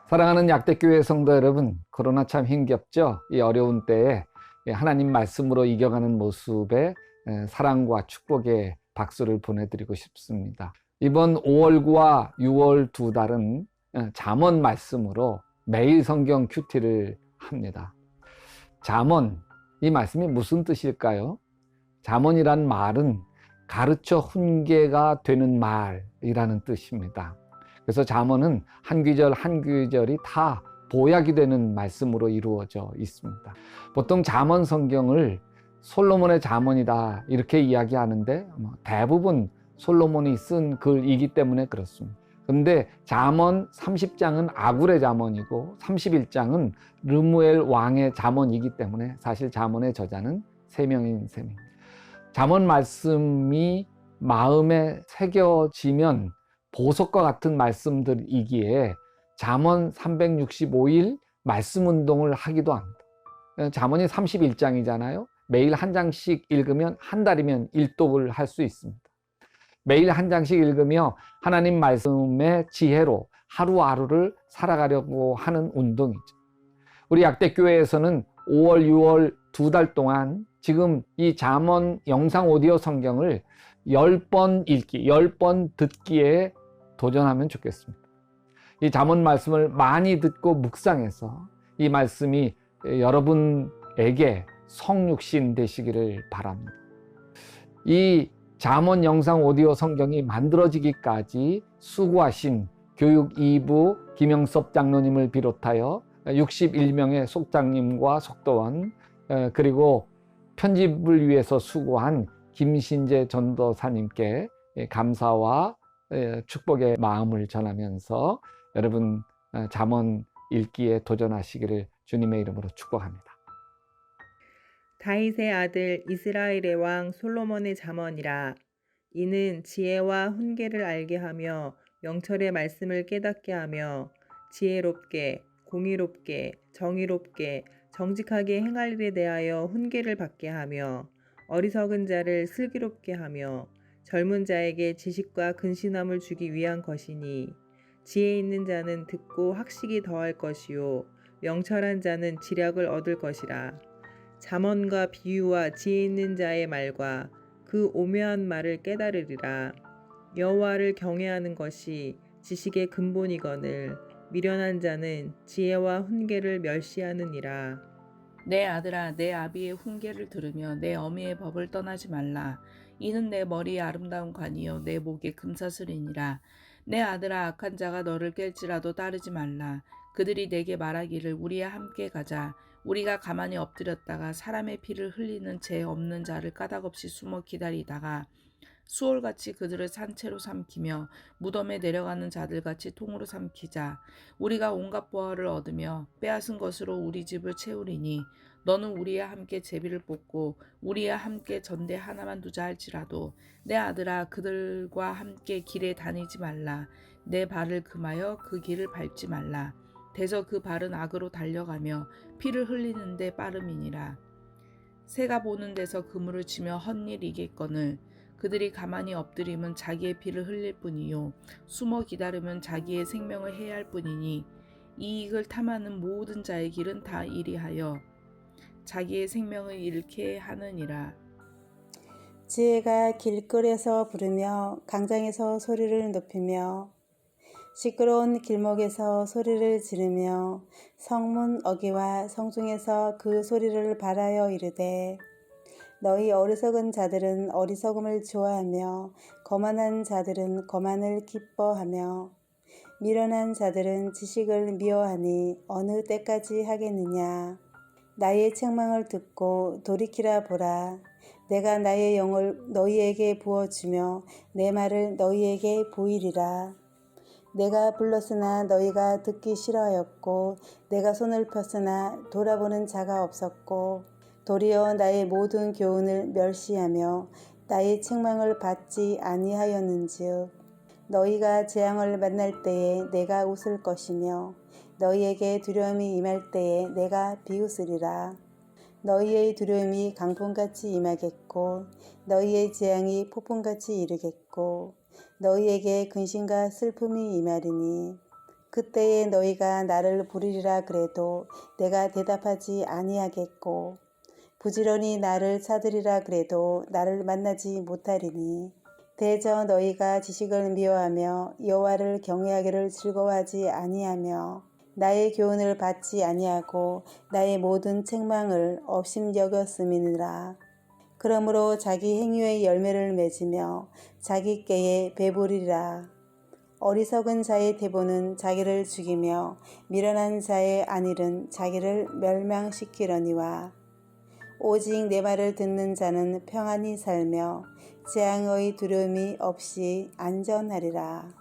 사랑하는 약대교회 성도 여러분, 코로나 참 힘겹죠? 이 어려운 때에 하나님 말씀으로 이겨가는 모습에 사랑과 축복의 박수를 보내드리고 싶습니다. 이번 5월과 6월 두 달은 잠언 말씀으로 매일 성경 큐티를 합니다. 잠언, 이 말씀이 무슨 뜻일까요? 잠언이란 말은 가르쳐 훈계가 되는 말이라는 뜻입니다. 그래서 잠언은 한 구절 한 구절이 다 보약이 되는 말씀으로 이루어져 있습니다. 보통 잠언 성경을 솔로몬의 잠언이다 이렇게 이야기하는데 대부분 솔로몬이 쓴 글이기 때문에 그렇습니다. 그런데 잠언 30장은 아굴의 잠언이고 31장은 르무엘 왕의 잠언이기 때문에 사실 잠언의 저자는 세 명인 셈입니다. 잠언 말씀이 마음에 새겨지면 보석과 같은 말씀들이기에 잠언 365일 말씀 운동을 하기도 합니다. 잠언이 31장이잖아요. 매일 한 장씩 읽으면 한 달이면 일독을 할 수 있습니다. 매일 한 장씩 읽으며 하나님 말씀의 지혜로 하루하루를 살아가려고 하는 운동이죠. 우리 약대교회에서는 5월, 6월 두 달 동안 지금 이 잠언 영상 오디오 성경을 10번 읽기, 10번 듣기에 도전하면 좋겠습니다. 이 잠언 말씀을 많이 듣고 묵상해서 이 말씀이 여러분에게 성육신 되시기를 바랍니다. 이 잠언 영상 오디오 성경이 만들어지기까지 수고하신 교육 2부 김영섭 장로님을 비롯하여 61명의 속장님과 속도원, 그리고 편집을 위해서 수고한 김신재 전도사님께 감사와 축복의 마음을 전하면서 여러분 잠언 읽기에 도전하시기를 주님의 이름으로 축복합니다. 다윗의 아들 이스라엘의 왕 솔로몬의 잠언이라. 이는 지혜와 훈계를 알게 하며 영철의 말씀을 깨닫게 하며 지혜롭게 공의롭게 정의롭게 정직하게 행할 일에 대하여 훈계를 받게 하며 어리석은 자를 슬기롭게 하며 젊은 자에게 지식과 근신함을 주기 위한 것이니 지혜 있는 자는 듣고 학식이 더할 것이요 명철한 자는 지략을 얻을 것이라. 잠언과 비유와 지혜 있는 자의 말과 그 오묘한 말을 깨달으리라. 여호와를 경외하는 것이 지식의 근본이거늘 미련한 자는 지혜와 훈계를 멸시하느니라. 내 아들아, 내 아비의 훈계를 들으며 내 어미의 법을 떠나지 말라. 이는 내 머리에 아름다운 관이요 내 목에 금사슬이니라. 내 아들아, 악한 자가 너를 깰지라도 따르지 말라. 그들이 내게 말하기를 우리와 함께 가자. 우리가 가만히 엎드렸다가 사람의 피를 흘리는 죄 없는 자를 까닭없이 숨어 기다리다가 수월같이 그들을 산채로 삼키며 무덤에 내려가는 자들같이 통으로 삼키자. 우리가 온갖 보화를 얻으며 빼앗은 것으로 우리 집을 채우리니 너는 우리와 함께 제비를 뽑고 우리와 함께 전대 하나만 두자 할지라도 내 아들아, 그들과 함께 길에 다니지 말라. 내 발을 금하여 그 길을 밟지 말라. 대저 그 발은 악으로 달려가며 피를 흘리는데 빠름이니라. 새가 보는 데서 그물을 치며 헛일이겠거늘 그들이 가만히 엎드리면 자기의 피를 흘릴 뿐이요 숨어 기다리면 자기의 생명을 해할 뿐이니 이익을 탐하는 모든 자의 길은 다 이리하여 자기의 생명을 잃게 하느니라. 지혜가 길거리에서 부르며 강장에서 소리를 높이며 시끄러운 길목에서 소리를 지르며 성문 어귀와 성중에서 그 소리를 발하여 이르되 너희 어리석은 자들은 어리석음을 좋아하며 거만한 자들은 거만을 기뻐하며 미련한 자들은 지식을 미워하니 어느 때까지 하겠느냐. 나의 책망을 듣고 돌이키라 보라. 내가 나의 영을 너희에게 부어주며 내 말을 너희에게 보이리라. 내가 불렀으나 너희가 듣기 싫어하였고 내가 손을 폈으나 돌아보는 자가 없었고 도리어 나의 모든 교훈을 멸시하며 나의 책망을 받지 아니하였는즉 너희가 재앙을 만날 때에 내가 웃을 것이며 너희에게 두려움이 임할 때에 내가 비웃으리라. 너희의 두려움이 강풍같이 임하겠고 너희의 재앙이 폭풍같이 이르겠고 너희에게 근심과 슬픔이 임하리니 그때에 너희가 나를 부르리라 그래도 내가 대답하지 아니하겠고 부지런히 나를 찾으리라 그래도 나를 만나지 못하리니 대저 너희가 지식을 미워하며 여호와를 경외하기를 즐거워하지 아니하며 나의 교훈을 받지 아니하고 나의 모든 책망을 업심여겼음이니라. 그러므로 자기 행위의 열매를 맺으며 자기 꾀에 배부리라. 어리석은 자의 태보는 자기를 죽이며 미련한 자의 안일은 자기를 멸망시키려니와 오직 내 말을 듣는 자는 평안히 살며 재앙의 두려움이 없이 안전하리라.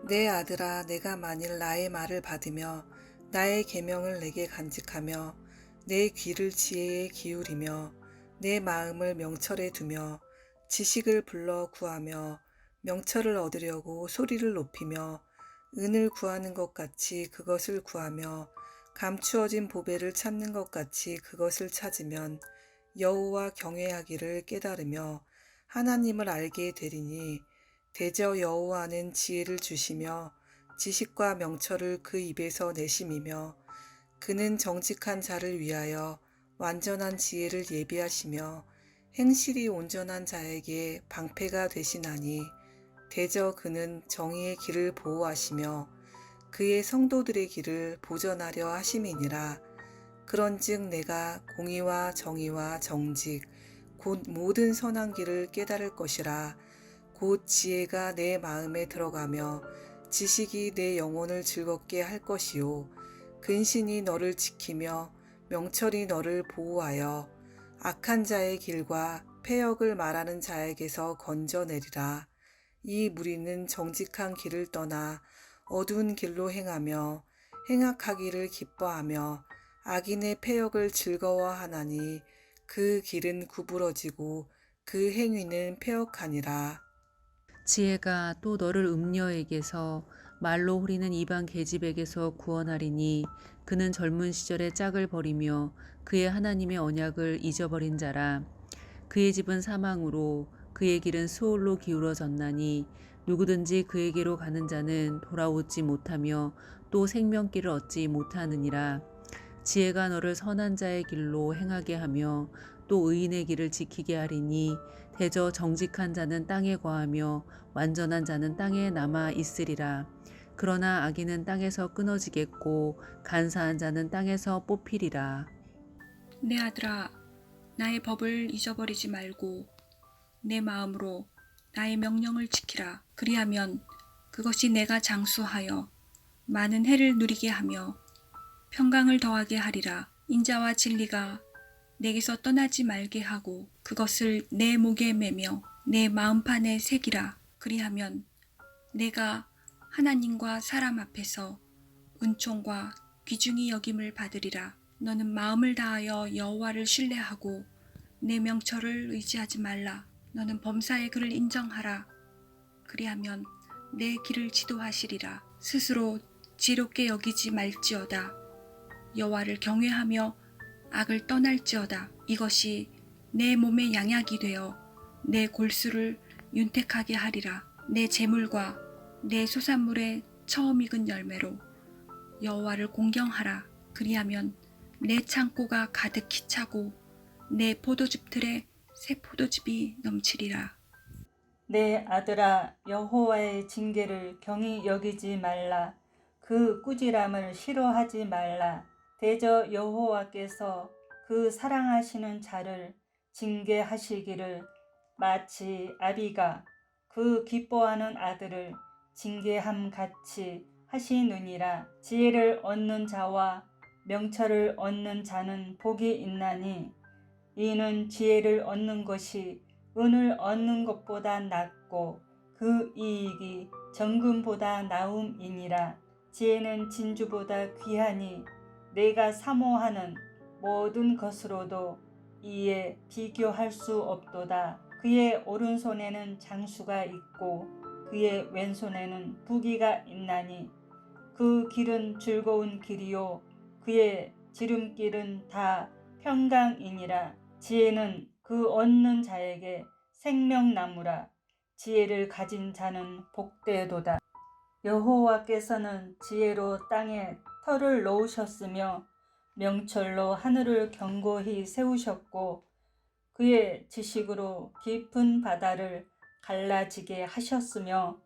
내 아들아, 내가 만일 나의 말을 받으며 나의 계명을 내게 간직하며 내 귀를 지혜에 기울이며 내 마음을 명철에 두며 지식을 불러 구하며 명철을 얻으려고 소리를 높이며 은을 구하는 것 같이 그것을 구하며 감추어진 보배를 찾는 것 같이 그것을 찾으면 여호와 경외하기를 깨달으며 하나님을 알게 되리니 대저 여호와는 지혜를 주시며 지식과 명철을 그 입에서 내심이며 그는 정직한 자를 위하여 완전한 지혜를 예비하시며 행실이 온전한 자에게 방패가 되시나니 대저 그는 정의의 길을 보호하시며 그의 성도들의 길을 보전하려 하심이니라. 그런즉 내가 공의와 정의와 정직 곧 모든 선한 길을 깨달을 것이라. 곧 지혜가 내 마음에 들어가며 지식이 내 영혼을 즐겁게 할 것이요 근신이 너를 지키며 명철이 너를 보호하여 악한 자의 길과 패역을 말하는 자에게서 건져내리라. 이 무리는 정직한 길을 떠나 어두운 길로 행하며 행악하기를 기뻐하며 악인의 패역을 즐거워하나니 그 길은 구부러지고 그 행위는 패역하니라. 지혜가 또 너를 음녀에게서 말로 후리는 이방 계집에게서 구원하리니 그는 젊은 시절에 짝을 버리며 그의 하나님의 언약을 잊어버린 자라. 그의 집은 사망으로 그의 길은 수올로 기울어졌나니 누구든지 그에게로 가는 자는 돌아오지 못하며 또 생명길을 얻지 못하느니라. 지혜가 너를 선한 자의 길로 행하게 하며 또 의인의 길을 지키게 하리니 대저 정직한 자는 땅에 거하며 완전한 자는 땅에 남아 있으리라. 그러나 악인은 땅에서 끊어지겠고 간사한 자는 땅에서 뽑히리라. 내 아들아, 나의 법을 잊어버리지 말고 내 마음으로 나의 명령을 지키라. 그리하면 그것이 내가 장수하여 많은 해를 누리게 하며 평강을 더하게 하리라. 인자와 진리가 내게서 떠나지 말게 하고 그것을 내 목에 매며 내 마음판에 새기라. 그리하면 내가 하나님과 사람 앞에서 은총과 귀중히 여김을 받으리라. 너는 마음을 다하여 여호와를 신뢰하고 내 명철을 의지하지 말라. 너는 범사의 그를 인정하라. 그리하면 내 길을 지도하시리라. 스스로 지롭게 여기지 말지어다. 여호와를 경외하며 악을 떠날지어다. 이것이 내 몸의 양약이 되어 내 골수를 윤택하게 하리라. 내 재물과 내 소산물의 처음 익은 열매로 여호와를 공경하라. 그리하면 내 창고가 가득히 차고 내 포도즙 틀에 새 포도즙이 넘치리라. 내 아들아, 여호와의 징계를 경히 여기지 말라. 그 꾸지람을 싫어하지 말라. 대저 여호와께서 그 사랑하시는 자를 징계하시기를 마치 아비가 그 기뻐하는 아들을 징계함 같이 하시느니라. 지혜를 얻는 자와 명철을 얻는 자는 복이 있나니 이는 지혜를 얻는 것이 은을 얻는 것보다 낫고 그 이익이 정금보다 나음이니라. 지혜는 진주보다 귀하니 내가 사모하는 모든 것으로도 이에 비교할 수 없도다. 그의 오른손에는 장수가 있고 그의 왼손에는 부귀가 있나니 그 길은 즐거운 길이요 그의 지름길은 다 평강이니라. 지혜는 그 얻는 자에게 생명나무라. 지혜를 가진 자는 복되도다. 여호와께서는 지혜로 땅에 터를 놓으셨으며 명철로 하늘을 견고히 세우셨고 그의 지식으로 깊은 바다를 갈라지게 하셨으며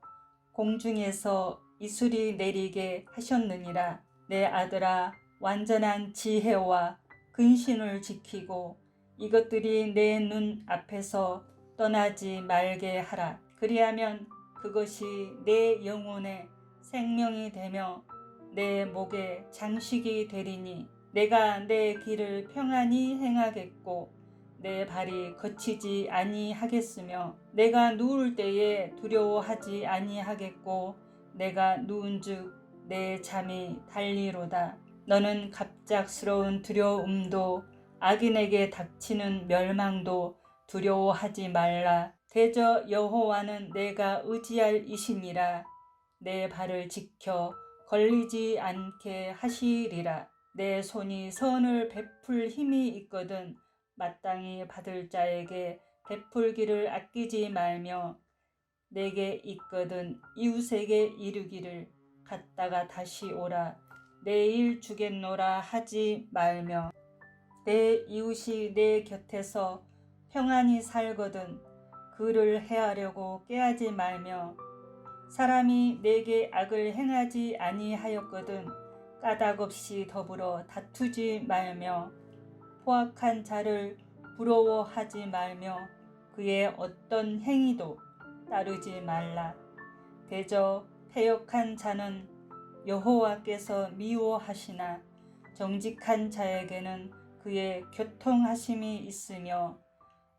공중에서 이슬이 내리게 하셨느니라. 내 아들아, 완전한 지혜와 근신을 지키고 이것들이 내 눈 앞에서 떠나지 말게 하라. 그리하면 그것이 내 영혼의 생명이 되며 내 목에 장식이 되리니 내가 내 길을 평안히 행하겠고 내 발이 거치지 아니하겠으며 내가 누울 때에 두려워하지 아니하겠고 내가 누운즉 내 잠이 달리로다. 너는 갑작스러운 두려움도 악인에게 닥치는 멸망도 두려워하지 말라. 대저 여호와는 내가 의지할 이시니라. 내 발을 지켜 걸리지 않게 하시리라. 내 손이 선을 베풀 힘이 있거든 마땅히 받을 자에게 베풀기를 아끼지 말며 내게 있거든 이웃에게 이르기를 갔다가 다시 오라. 내일 주겠노라 하지 말며 내 이웃이 내 곁에서 평안히 살거든 그를 해하려고 깨하지 말며 사람이 내게 악을 행하지 아니하였거든 까닭없이 더불어 다투지 말며 포악한 자를 부러워하지 말며 그의 어떤 행위도 따르지 말라. 대저 패역한 자는 여호와께서 미워하시나 정직한 자에게는 그의 교통하심이 있으며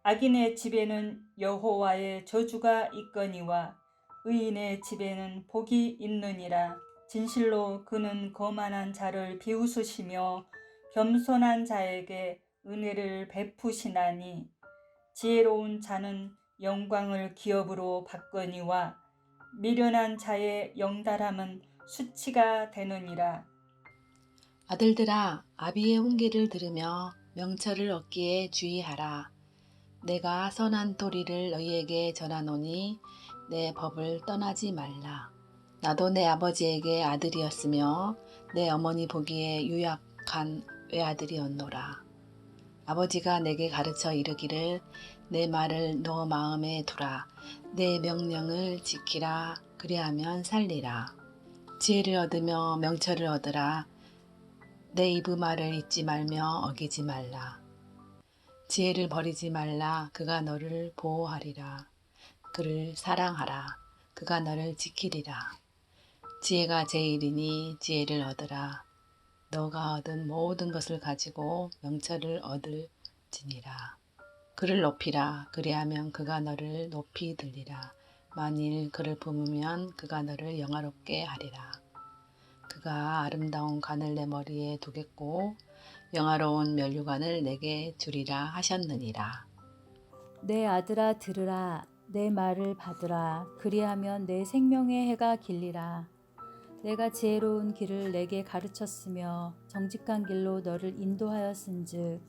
악인의 집에는 여호와의 저주가 있거니와 의인의 집에는 복이 있느니라. 진실로 그는 거만한 자를 비웃으시며 겸손한 자에게 은혜를 베푸시나니 지혜로운 자는 영광을 기업으로 받거니와 미련한 자의 영달함은 수치가 되느니라. 아들들아, 아비의 훈계를 들으며 명철을 얻기에 주의하라. 내가 선한 도리를 너희에게 전하노니 내 법을 떠나지 말라. 나도 내 아버지에게 아들이었으며 내 어머니 보기에 유약한 외아들이었노라. 아버지가 내게 가르쳐 이르기를 내 말을 너 마음에 두라. 내 명령을 지키라. 그리하면 살리라. 지혜를 얻으며 명철을 얻으라. 내 입의 말을 잊지 말며 어기지 말라. 지혜를 버리지 말라. 그가 너를 보호하리라. 그를 사랑하라. 그가 너를 지키리라. 지혜가 제일이니 지혜를 얻으라. 너가 얻은 모든 것을 가지고 명철을 얻을지니라. 그를 높이라. 그리하면 그가 너를 높이 들리라. 만일 그를 품으면 그가 너를 영화롭게 하리라. 그가 아름다운 관을 내 머리에 두겠고 영화로운 면류관을 내게 주리라 하셨느니라. 내 아들아 들으라. 내 말을 받으라. 그리하면 내 생명의 해가 길리라. 내가 지혜로운 길을 내게 가르쳤으며 정직한 길로 너를 인도하였은즉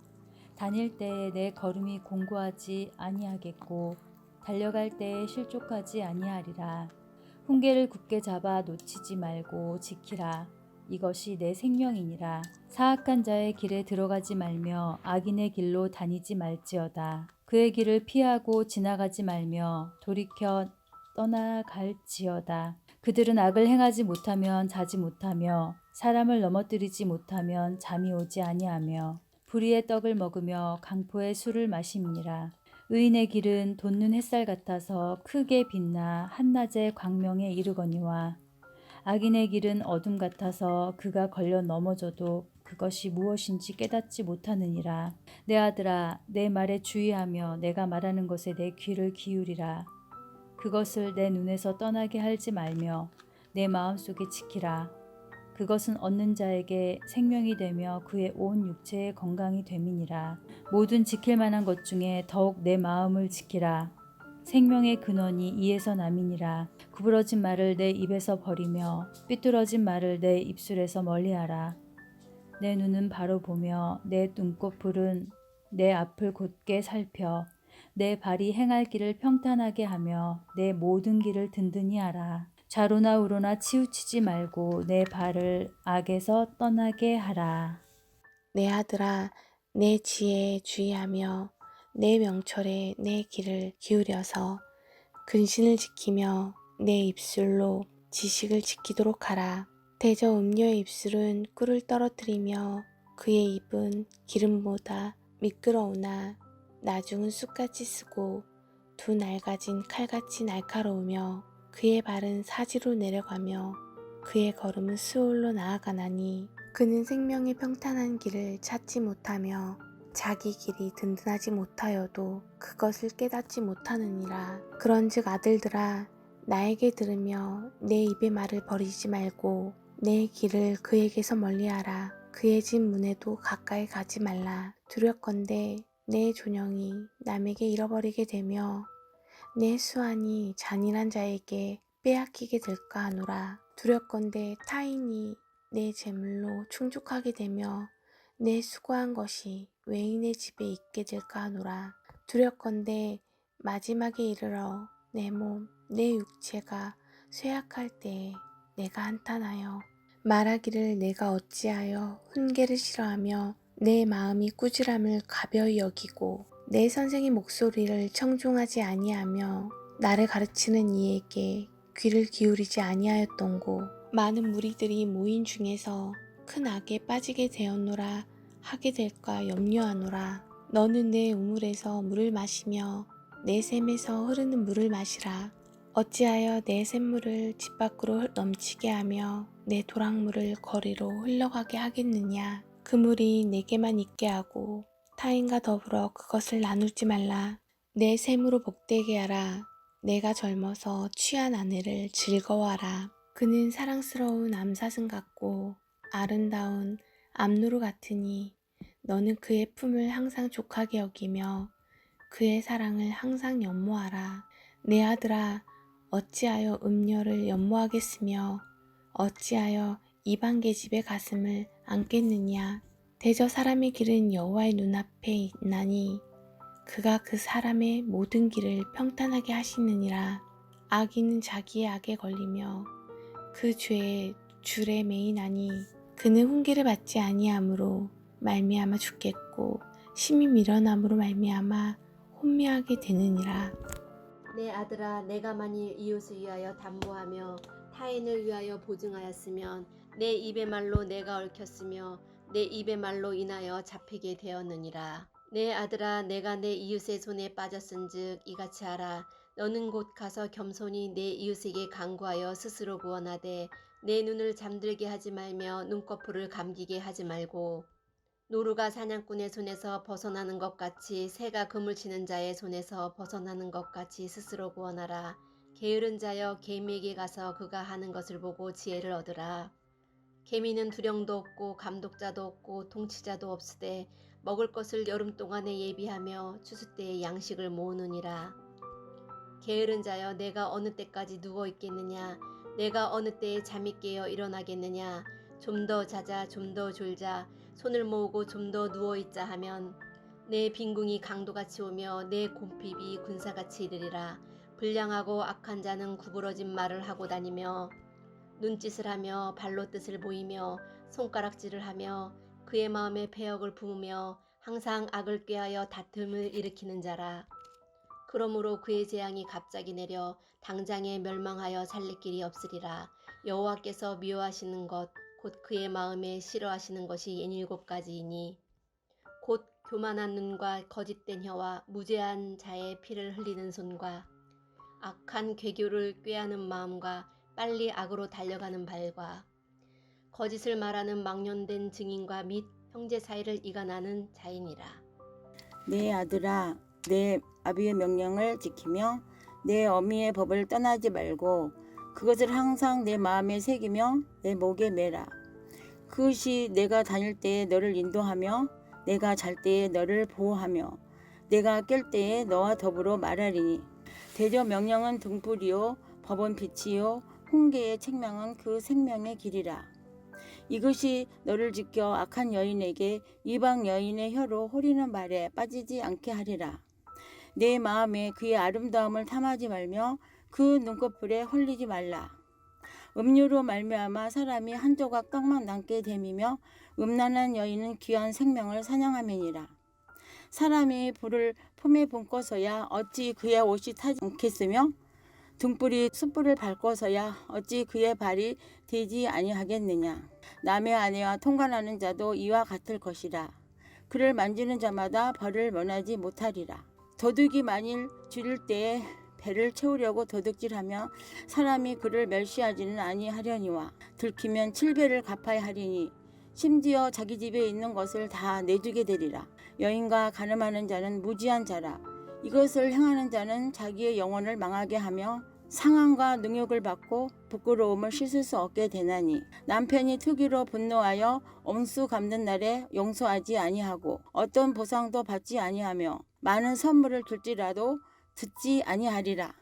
다닐 때에 내 걸음이 공고하지 아니하겠고 달려갈 때에 실족하지 아니하리라. 훈계를 굳게 잡아 놓치지 말고 지키라. 이것이 내 생명이니라. 사악한 자의 길에 들어가지 말며 악인의 길로 다니지 말지어다. 그의 길을 피하고 지나가지 말며 돌이켜 떠나갈지어다. 그들은 악을 행하지 못하면 자지 못하며 사람을 넘어뜨리지 못하면 잠이 오지 아니하며 불의의 떡을 먹으며 강포의 술을 마심이니라. 의인의 길은 돋는 햇살 같아서 크게 빛나 한낮의 광명에 이르거니와 악인의 길은 어둠 같아서 그가 걸려 넘어져도 그것이 무엇인지 깨닫지 못하느니라. 내 아들아, 내 말에 주의하며 내가 말하는 것에 내 귀를 기울이라. 그것을 내 눈에서 떠나게 하지 말며 내 마음속에 지키라. 그것은 얻는 자에게 생명이 되며 그의 온 육체의 건강이 됨이니라. 모든 지킬 만한 것 중에 더욱 내 마음을 지키라. 생명의 근원이 이에서 남이니라. 구부러진 말을 내 입에서 버리며 삐뚤어진 말을 내 입술에서 멀리하라. 내 눈은 바로 보며 내 눈꺼풀은 내 앞을 곧게 살펴 내 발이 행할 길을 평탄하게 하며 내 모든 길을 든든히 하라. 좌로나 우로나 치우치지 말고 내 발을 악에서 떠나게 하라. 내 아들아, 내 지혜에 주의하며 내 명철에 내 귀를 기울여서 근신을 지키며 내 입술로 지식을 지키도록 하라. 대저 음녀의 입술은 꿀을 떨어뜨리며 그의 입은 기름보다 미끄러우나 나중은 쑥같이 쓰고 두 날가진 칼같이 날카로우며 그의 발은 사지로 내려가며 그의 걸음은 수올로 나아가나니 그는 생명의 평탄한 길을 찾지 못하며 자기 길이 든든하지 못하여도 그것을 깨닫지 못하느니라. 그런즉 아들들아, 나에게 들으며 내 입의 말을 버리지 말고 내 길을 그에게서 멀리하라. 그의 집 문에도 가까이 가지 말라. 두렵건대 내 존영이 남에게 잃어버리게 되며 내 수완이 잔인한 자에게 빼앗기게 될까 하노라. 두렵건대 타인이 내 재물로 충족하게 되며 내 수고한 것이 외인의 집에 있게 될까 하노라. 두렵건대 마지막에 이르러 내 몸, 내 육체가 쇠약할 때에 내가 한탄하여 말하기를 내가 어찌하여 훈계를 싫어하며 내 마음이 꾸지람을 가벼이 여기고 내 선생의 목소리를 청종하지 아니하며 나를 가르치는 이에게 귀를 기울이지 아니하였던고. 많은 무리들이 모인 중에서 큰 악에 빠지게 되었노라 하게 될까 염려하노라. 너는 내 우물에서 물을 마시며 내 샘에서 흐르는 물을 마시라. 어찌하여 내 샘물을 집 밖으로 넘치게 하며 내 도랑물을 거리로 흘러가게 하겠느냐. 그 물이 내게만 있게 하고 타인과 더불어 그것을 나누지 말라. 내 샘으로 복되게 하라. 내가 젊어서 취한 아내를 즐거워하라. 그는 사랑스러운 암사슴 같고 아름다운 암노루 같으니 너는 그의 품을 항상 족하게 여기며 그의 사랑을 항상 연모하라. 내 아들아, 어찌하여 음녀를 연모하겠으며 어찌하여 이방 계집의 가슴을 안겠느냐. 대저 사람의 길은 여호와의 눈앞에 있나니 그가 그 사람의 모든 길을 평탄하게 하시느니라. 악인은 자기의 악에 걸리며 그 죄의 줄에 매이나니 그는 훈계를 받지 아니함으로 말미암아 죽겠고 심히 미련함으로 말미암아 혼미하게 되느니라. 내 아들아, 내가 만일 이웃을 위하여 담보하며 타인을 위하여 보증하였으면 내 입의 말로 내가 얽혔으며 내 입의 말로 인하여 잡히게 되었느니라. 내 아들아, 내가 내 이웃의 손에 빠졌은즉 이같이 하라. 너는 곧 가서 겸손히 내 이웃에게 간구하여 스스로 구원하되 내 눈을 잠들게 하지 말며 눈꺼풀을 감기게 하지 말고 노루가 사냥꾼의 손에서 벗어나는 것 같이 새가 그물 치는 자의 손에서 벗어나는 것 같이 스스로 구원하라. 게으른 자여 개미에게 가서 그가 하는 것을 보고 지혜를 얻으라. 개미는 두령도 없고 감독자도 없고 통치자도 없으되 먹을 것을 여름 동안에 예비하며 추수 때에 양식을 모으느니라. 게으른 자여 내가 어느 때까지 누워 있겠느냐. 내가 어느 때에 잠이 깨어 일어나겠느냐. 좀 더 자자, 좀 더 졸자, 손을 모으고 좀 더 누워있자 하면 내 빈궁이 강도같이 오며 내 곰핍이 군사같이 이르리라. 불량하고 악한 자는 구부러진 말을 하고 다니며 눈짓을 하며 발로 뜻을 보이며 손가락질을 하며 그의 마음에 패역을 부으며 항상 악을 꾀하여 다툼을 일으키는 자라. 그러므로 그의 재앙이 갑자기 내려 당장에 멸망하여 살릴 길이 없으리라. 여호와께서 미워하시는 것 곧 그의 마음에 싫어하시는 것이 7가지이니 곧 교만한 눈과 거짓된 혀와 무죄한 자의 피를 흘리는 손과 악한 괴교를 꾀하는 마음과 빨리 악으로 달려가는 발과 거짓을 말하는 망령된 증인과 및 형제 사이를 이간하는 자이니라. 내 아들아, 내 아비의 명령을 지키며 내 어미의 법을 떠나지 말고 그것을 항상 내 마음에 새기며 내 목에 매라. 그것이 내가 다닐 때에 너를 인도하며 내가 잘 때에 너를 보호하며 내가 깰 때에 너와 더불어 말하리니. 대저 명령은 등불이요 법은 빛이요 훈계의 책망은 그 생명의 길이라. 이것이 너를 지켜 악한 여인에게 이방 여인의 혀로 호리는 말에 빠지지 않게 하리라. 내 마음에 그의 아름다움을 탐하지 말며 그 눈꺼풀에 홀리지 말라. 음료로 말미암아 사람이 한 조각 떡만 남게 됨이며 음란한 여인은 귀한 생명을 사냥함이니라. 사람이 불을 품에 붓고서야 어찌 그의 옷이 타지 않겠으며 등불이 숯불을 밟고서야 어찌 그의 발이 되지 아니하겠느냐. 남의 아내와 통관하는 자도 이와 같을 것이라. 그를 만지는 자마다 벌을 면하지 못하리라. 도둑이 만일 줄일 때에 배를 채우려고 도둑질하며 사람이 그를 멸시하지는 아니하려니와 들키면 7배를 갚아야 하리니 심지어 자기 집에 있는 것을 다 내주게 되리라. 여인과 간음하는 자는 무지한 자라. 이것을 행하는 자는 자기의 영혼을 망하게 하며 상함과 능욕을 받고 부끄러움을 씻을 수 없게 되나니 남편이 투기로 분노하여 엄수 갚는 날에 용서하지 아니하고 어떤 보상도 받지 아니하며 많은 선물을 줄지라도 듣지 아니하리라.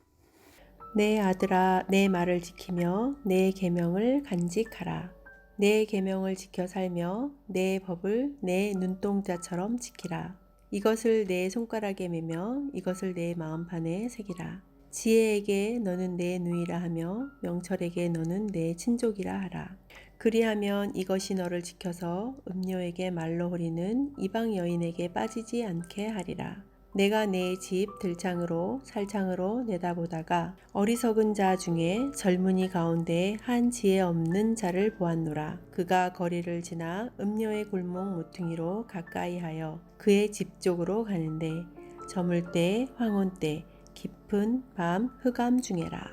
내 아들아, 내 말을 지키며 내 계명을 간직하라. 내 계명을 지켜 살며 내 법을 내 눈동자처럼 지키라. 이것을 내 손가락에 매며 이것을 내 마음판에 새기라. 지혜에게 너는 내 누이라 하며 명철에게 너는 내 친족이라 하라. 그리하면 이것이 너를 지켜서 음녀에게 말로 허리는 이방 여인에게 빠지지 않게 하리라. 내가 내 집 들창으로 살창으로 내다보다가 어리석은 자 중에 젊은이 가운데 한 지혜 없는 자를 보았노라. 그가 거리를 지나 음녀의 골목 모퉁이로 가까이하여 그의 집 쪽으로 가는데 저물 때 황혼 때 깊은 밤 흑암 중에라.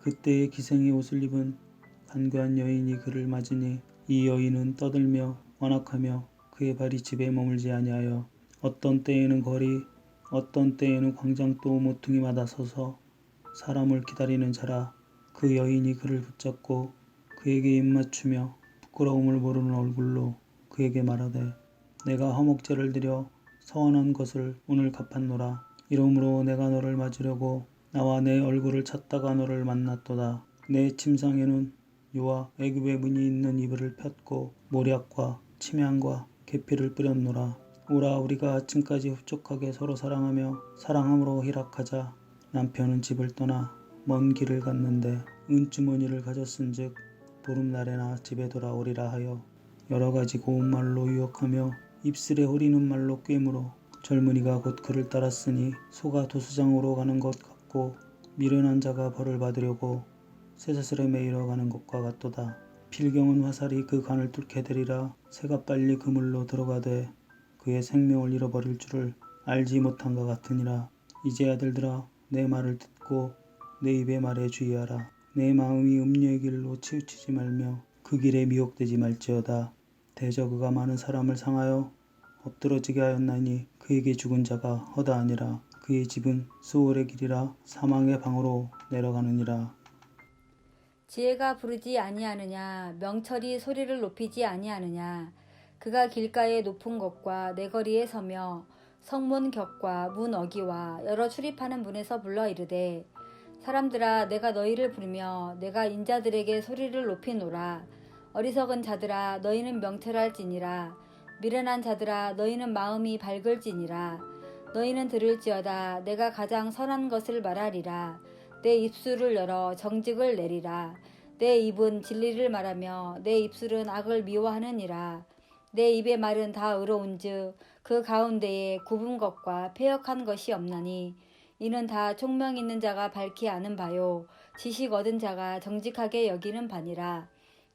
그때에 기생의 옷을 입은 간교한 여인이 그를 맞으니 이 여인은 떠들며 완악하며 그의 발이 집에 머물지 아니하여 어떤 때에는 거리 어떤 때에는 광장 또 모퉁이마다 서서 사람을 기다리는 자라. 그 여인이 그를 붙잡고 그에게 입맞추며 부끄러움을 모르는 얼굴로 그에게 말하되 내가 화목제를 드려 서원한 것을 오늘 갚았노라. 이러므로 내가 너를 맞으려고 나와 내 얼굴을 찾다가 너를 만났도다. 내 침상에는 유와 애굽의 문이 있는 이불을 폈고 모략과 침향과 계피를 뿌렸노라. 오라 우리가 아침까지 흡족하게 서로 사랑하며 사랑함으로 희락하자. 남편은 집을 떠나 먼 길을 갔는데 은주머니를 가졌은즉 보름날에나 집에 돌아오리라 하여 여러 가지 고운 말로 유혹하며 입술에 후리는 말로 꿰물어 젊은이가 곧 그를 따랐으니 소가 도수장으로 가는 것 같고 미련한 자가 벌을 받으려고 쇠사슬에 매이러 가는 것과 같도다. 필경은 화살이 그 간을 뚫게 되리라. 새가 빨리 그물로 들어가되 그의 생명을 잃어버릴 줄을 알지 못한 것 같으니라. 이제 아들들아 내 말을 듣고 내 입의 말에 주의하라. 내 마음이 음녀의 길로 치우치지 말며 그 길에 미혹되지 말지어다. 대저 그가 많은 사람을 상하여 엎드러지게 하였나니 그에게 죽은 자가 허다하니라. 그의 집은 수월의 길이라 사망의 방으로 내려가느니라. 지혜가 부르지 아니하느냐 명철이 소리를 높이지 아니하느냐. 그가 길가의 높은 곳과 내거리에 서며 성문 격과 문 어기와 여러 출입하는 문에서 불러 이르되 사람들아 내가 너희를 부르며 내가 인자들에게 소리를 높이노라. 어리석은 자들아 너희는 명철할지니라. 미련한 자들아 너희는 마음이 밝을지니라. 너희는 들을지어다. 내가 가장 선한 것을 말하리라. 내 입술을 열어 정직을 내리라. 내 입은 진리를 말하며 내 입술은 악을 미워하느니라. 내 입의 말은 다 의로운즉 그 가운데에 굽은 것과 패역한 것이 없나니 이는 다 총명 있는 자가 밝히 아는 바요 지식 얻은 자가 정직하게 여기는 바니라.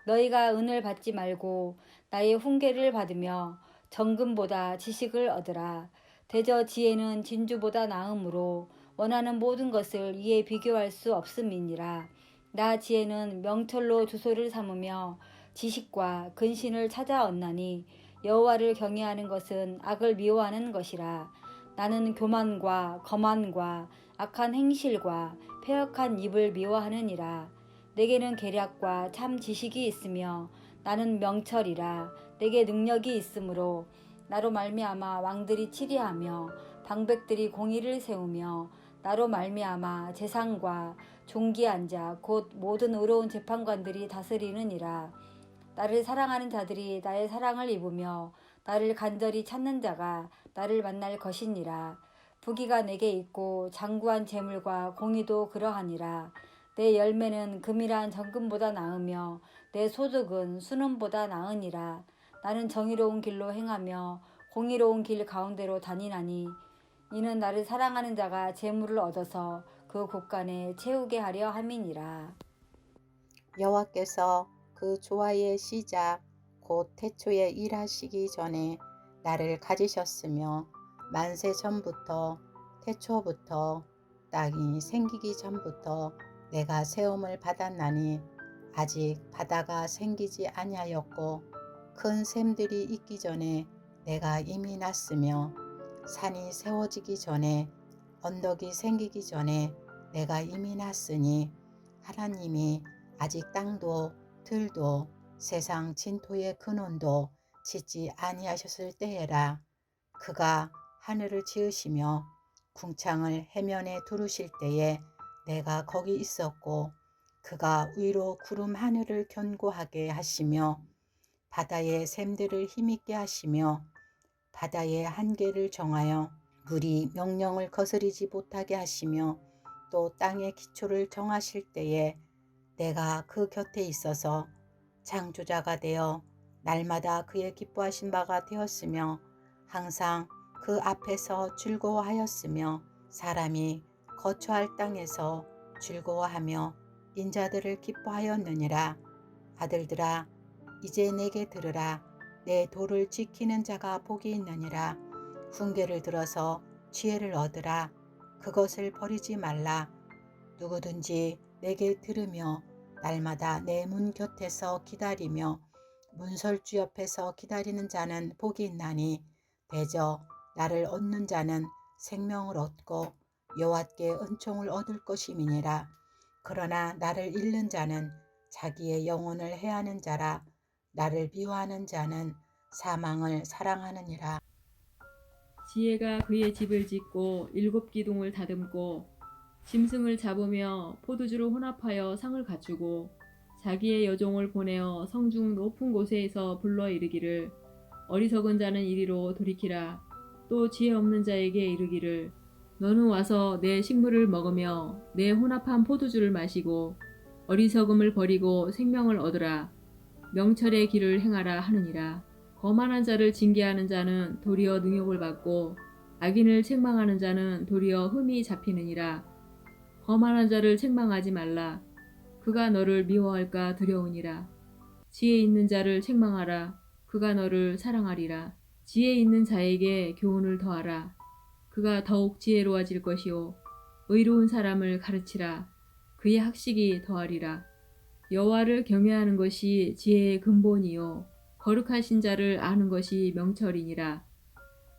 너희가 은을 받지 말고 나의 훈계를 받으며 정금보다 지식을 얻으라. 대저 지혜는 진주보다 나음으로 원하는 모든 것을 이에 비교할 수 없음이니라. 나 지혜는 명철로 주소를 삼으며 지식과 근신을 찾아 얻나니 여호와를 경외하는 것은 악을 미워하는 것이라. 나는 교만과 거만과 악한 행실과 패역한 입을 미워하느니라. 내게는 계략과 참 지식이 있으며 나는 명철이라. 내게 능력이 있으므로 나로 말미암아 왕들이 치리하며 방백들이 공의를 세우며 나로 말미암아 재상과 존귀한 자 곧 모든 의로운 재판관들이 다스리느니라. 나를 사랑하는 자들이 나의 사랑을 입으며 나를 간절히 찾는 자가 나를 만날 것이니라. 부귀가 내게 있고 장구한 재물과 공의도 그러하니라. 내 열매는 금이란 정금보다 나으며 내 소득은 순금보다 나으니라. 나는 정의로운 길로 행하며 공의로운 길 가운데로 다니나니 이는 나를 사랑하는 자가 재물을 얻어서 그 곳간에 채우게 하려 함이니라. 여호와께서 그 조화의 시작 곧 태초에 일하시기 전에 나를 가지셨으며 만세 전부터 태초부터 땅이 생기기 전부터 내가 세움을 받았나니 아직 바다가 생기지 아니하였고 큰 샘들이 있기 전에 내가 이미 났으며 산이 세워지기 전에 언덕이 생기기 전에 내가 이미 났으니 하나님이 아직 땅도 들도 세상 진토의 근원도 짓지 아니하셨을 때에라. 그가 하늘을 지으시며 궁창을 해면에 두르실 때에 내가 거기 있었고 그가 위로 구름 하늘을 견고하게 하시며 바다의 샘들을 힘있게 하시며 바다의 한계를 정하여 물이 명령을 거스르지 못하게 하시며 또 땅의 기초를 정하실 때에 내가 그 곁에 있어서 창조자가 되어 날마다 그의 기뻐하신 바가 되었으며 항상 그 앞에서 즐거워하였으며 사람이 거처할 땅에서 즐거워하며 인자들을 기뻐하였느니라. 아들들아 이제 내게 들으라. 내 도를 지키는 자가 복이 있느니라. 훈계를 들어서 지혜를 얻으라. 그것을 버리지 말라. 누구든지 내게 들으며 날마다 내 문 곁에서 기다리며 문설주 옆에서 기다리는 자는 복이 있나니 대저 나를 얻는 자는 생명을 얻고 여호와께 은총을 얻을 것임이니라. 그러나 나를 잃는 자는 자기의 영혼을 해하는 자라. 나를 미워하는 자는 사망을 사랑하느니라. 지혜가 그의 집을 짓고 7 기둥을 다듬고 짐승을 잡으며 포도주로 혼합하여 상을 갖추고 자기의 여종을 보내어 성중 높은 곳에서 불러 이르기를 어리석은 자는 이리로 돌이키라. 또 지혜 없는 자에게 이르기를 너는 와서 내 식물을 먹으며 내 혼합한 포도주를 마시고 어리석음을 버리고 생명을 얻으라. 명철의 길을 행하라 하느니라. 거만한 자를 징계하는 자는 도리어 능욕을 받고 악인을 책망하는 자는 도리어 흠이 잡히느니라. 거만한 자를 책망하지 말라. 그가 너를 미워할까 두려우니라. 지혜 있는 자를 책망하라. 그가 너를 사랑하리라. 지혜 있는 자에게 교훈을 더하라. 그가 더욱 지혜로워질 것이요 의로운 사람을 가르치라. 그의 학식이 더하리라. 여호와를 경외하는 것이 지혜의 근본이요 거룩하신 자를 아는 것이 명철이니라.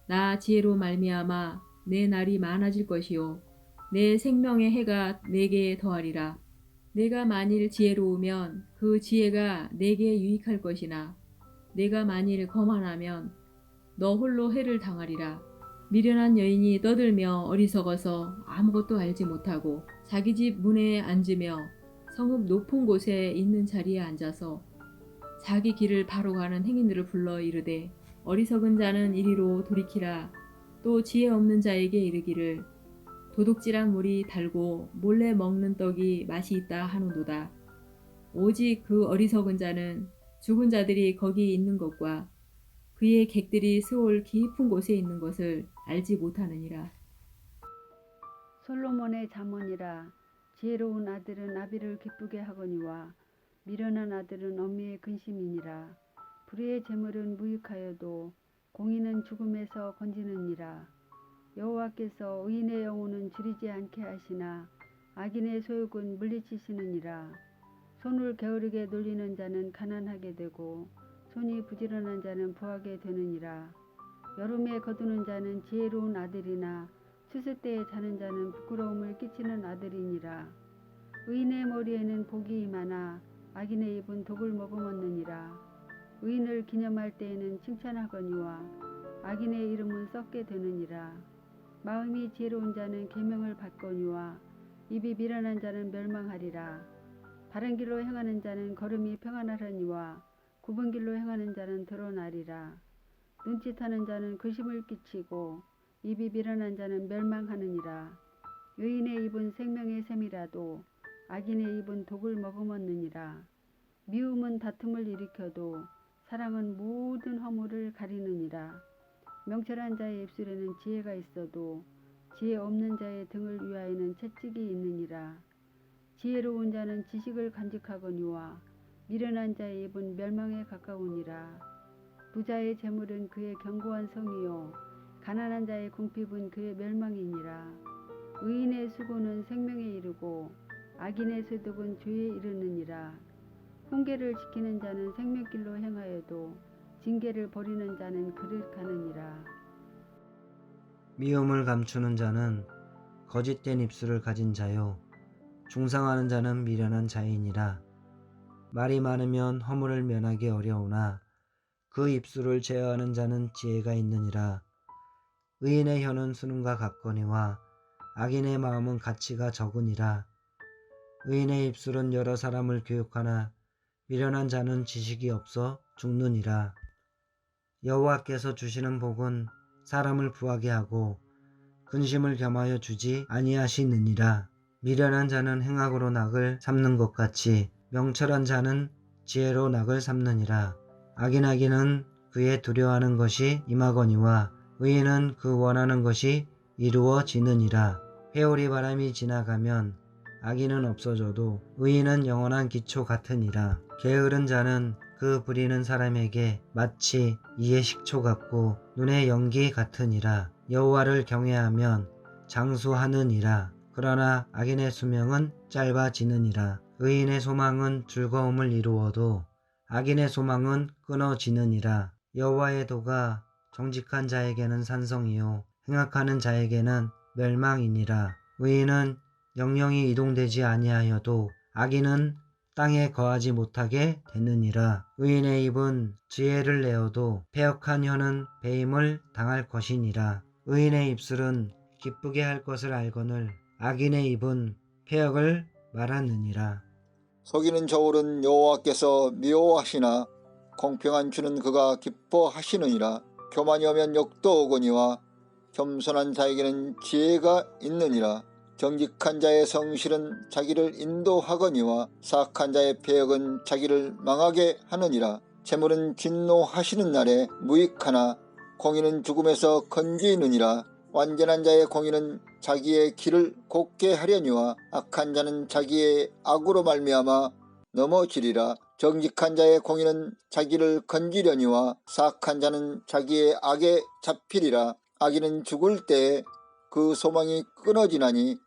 나 지혜로 말미암아 내 날이 많아질 것이요 내 생명의 해가 내게 더하리라. 내가 만일 지혜로우면 그 지혜가 내게 유익할 것이나 내가 만일 거만하면 너 홀로 해를 당하리라. 미련한 여인이 떠들며 어리석어서 아무것도 알지 못하고 자기 집 문에 앉으며 성읍 높은 곳에 있는 자리에 앉아서 자기 길을 바로 가는 행인들을 불러 이르되 어리석은 자는 이리로 돌이키라. 또 지혜 없는 자에게 이르기를 도둑질한 물이 달고 몰래 먹는 떡이 맛이 있다 하노도다. 오직 그 어리석은 자는 죽은 자들이 거기 있는 것과 그의 객들이 스올 깊은 곳에 있는 것을 알지 못하느니라. 솔로몬의 잠언이라. 지혜로운 아들은 아비를 기쁘게 하거니와 미련한 아들은 어미의 근심이니라. 불의의 재물은 무익하여도 공의는 죽음에서 건지느니라. 여호와께서 의인의 영혼은 줄이지 않게 하시나 악인의 소욕은 물리치시느니라. 손을 게으르게 놀리는 자는 가난하게 되고 손이 부지런한 자는 부하게 되느니라. 여름에 거두는 자는 지혜로운 아들이나 추수 때에 자는 자는 부끄러움을 끼치는 아들이니라. 의인의 머리에는 복이 임하나 악인의 입은 독을 머금었느니라. 의인을 기념할 때에는 칭찬하거니와 악인의 이름은 썩게 되느니라. 마음이 지혜로운 자는 계명을 받거니와 입이 미련한 자는 멸망하리라. 바른 길로 행하는 자는 걸음이 평안하려니와 굽은 길로 행하는 자는 드러나리라. 눈짓하는 자는 근심을 끼치고 입이 미련한 자는 멸망하느니라. 의인의 입은 생명의 샘이라도 악인의 입은 독을 머금었느니라. 미움은 다툼을 일으켜도 사랑은 모든 허물을 가리느니라. 명철한 자의 입술에는 지혜가 있어도 지혜 없는 자의 등을 위하여는 채찍이 있느니라. 지혜로운 자는 지식을 간직하거니와 미련한 자의 입은 멸망에 가까우니라. 부자의 재물은 그의 견고한 성이요 가난한 자의 궁핍은 그의 멸망이니라. 의인의 수고는 생명에 이르고 악인의 소득은 죄에 이르느니라. 훈계를 지키는 자는 생명길로 행하여도 징계를 버리는 자는 그릇 가느니라. 미움을 감추는 자는 거짓된 입술을 가진 자요 중상하는 자는 미련한 자이니라. 말이 많으면 허물을 면하기 어려우나 그 입술을 제어하는 자는 지혜가 있느니라. 의인의 혀는 수능과 같거니와 악인의 마음은 가치가 적으니라. 의인의 입술은 여러 사람을 교육하나 미련한 자는 지식이 없어 죽느니라. 여호와께서 주시는 복은 사람을 부하게 하고 근심을 겸하여 주지 아니하시느니라. 미련한 자는 행악으로 낙을 삼는 것 같이 명철한 자는 지혜로 낙을 삼느니라. 악인에게는 그의 두려워하는 것이 임하거니와 의인은 그 원하는 것이 이루어지느니라. 회오리 바람이 지나가면 악인은 없어져도 의인은 영원한 기초 같으니라. 게으른 자는 그 부리는 사람에게 마치 이의 식초 같고 눈의 연기 같으니라. 여호와를 경외하면 장수하느니라. 그러나 악인의 수명은 짧아지느니라. 의인의 소망은 즐거움을 이루어도 악인의 소망은 끊어지느니라. 여호와의 도가 정직한 자에게는 산성이요 행악하는 자에게는 멸망이니라. 의인은 영영이 이동되지 아니하여도 악인은 땅에 거하지 못하게 되느니라. 의인의 입은 지혜를 내어도 패역한 혀는 배임을 당할 것이니라. 의인의 입술은 기쁘게 할 것을 알거늘 악인의 입은 패역을 말하느니라. 속이는 저울은 여호와께서 미워하시나 공평한 주는 그가 기뻐하시느니라. 교만이 오면 역도 오거니와 겸손한 자에게는 지혜가 있느니라. 정직한 자의 성실은 자기를 인도하거니와 사악한 자의 패역은 자기를 망하게 하느니라. 재물은 진노하시는 날에 무익하나 공의는 죽음에서 건지느니라. 완전한 자의 공의는 자기의 길을 곱게 하려니와 악한 자는 자기의 악으로 말미암아 넘어지리라. 정직한 자의 공의는 자기를 건지려니와 사악한 자는 자기의 악에 잡히리라. 악인은 죽을 때에 그 소망이 끊어지나니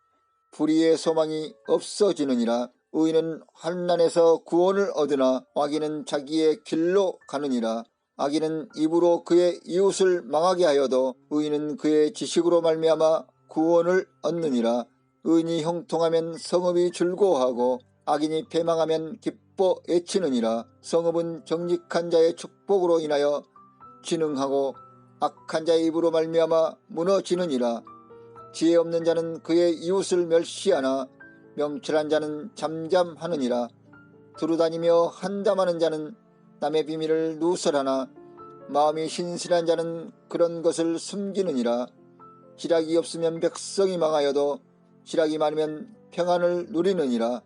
불의의 소망이 없어지느니라. 의인은 환난에서 구원을 얻으나 악인은 자기의 길로 가느니라. 악인은 입으로 그의 이웃을 망하게 하여도 의인은 그의 지식으로 말미암아 구원을 얻느니라. 의인이 형통하면 성읍이 즐거워하고 악인이 패망하면 기뻐 애치느니라. 성읍은 정직한 자의 축복으로 인하여 진흥하고 악한 자의 입으로 말미암아 무너지느니라. 지혜 없는 자는 그의 이웃을 멸시하나 명철한 자는 잠잠하느니라. 두루다니며 한담하는 자는 남의 비밀을 누설하나 마음이 신실한 자는 그런 것을 숨기느니라. 지략이 없으면 백성이 망하여도 지략이 많으면 평안을 누리느니라.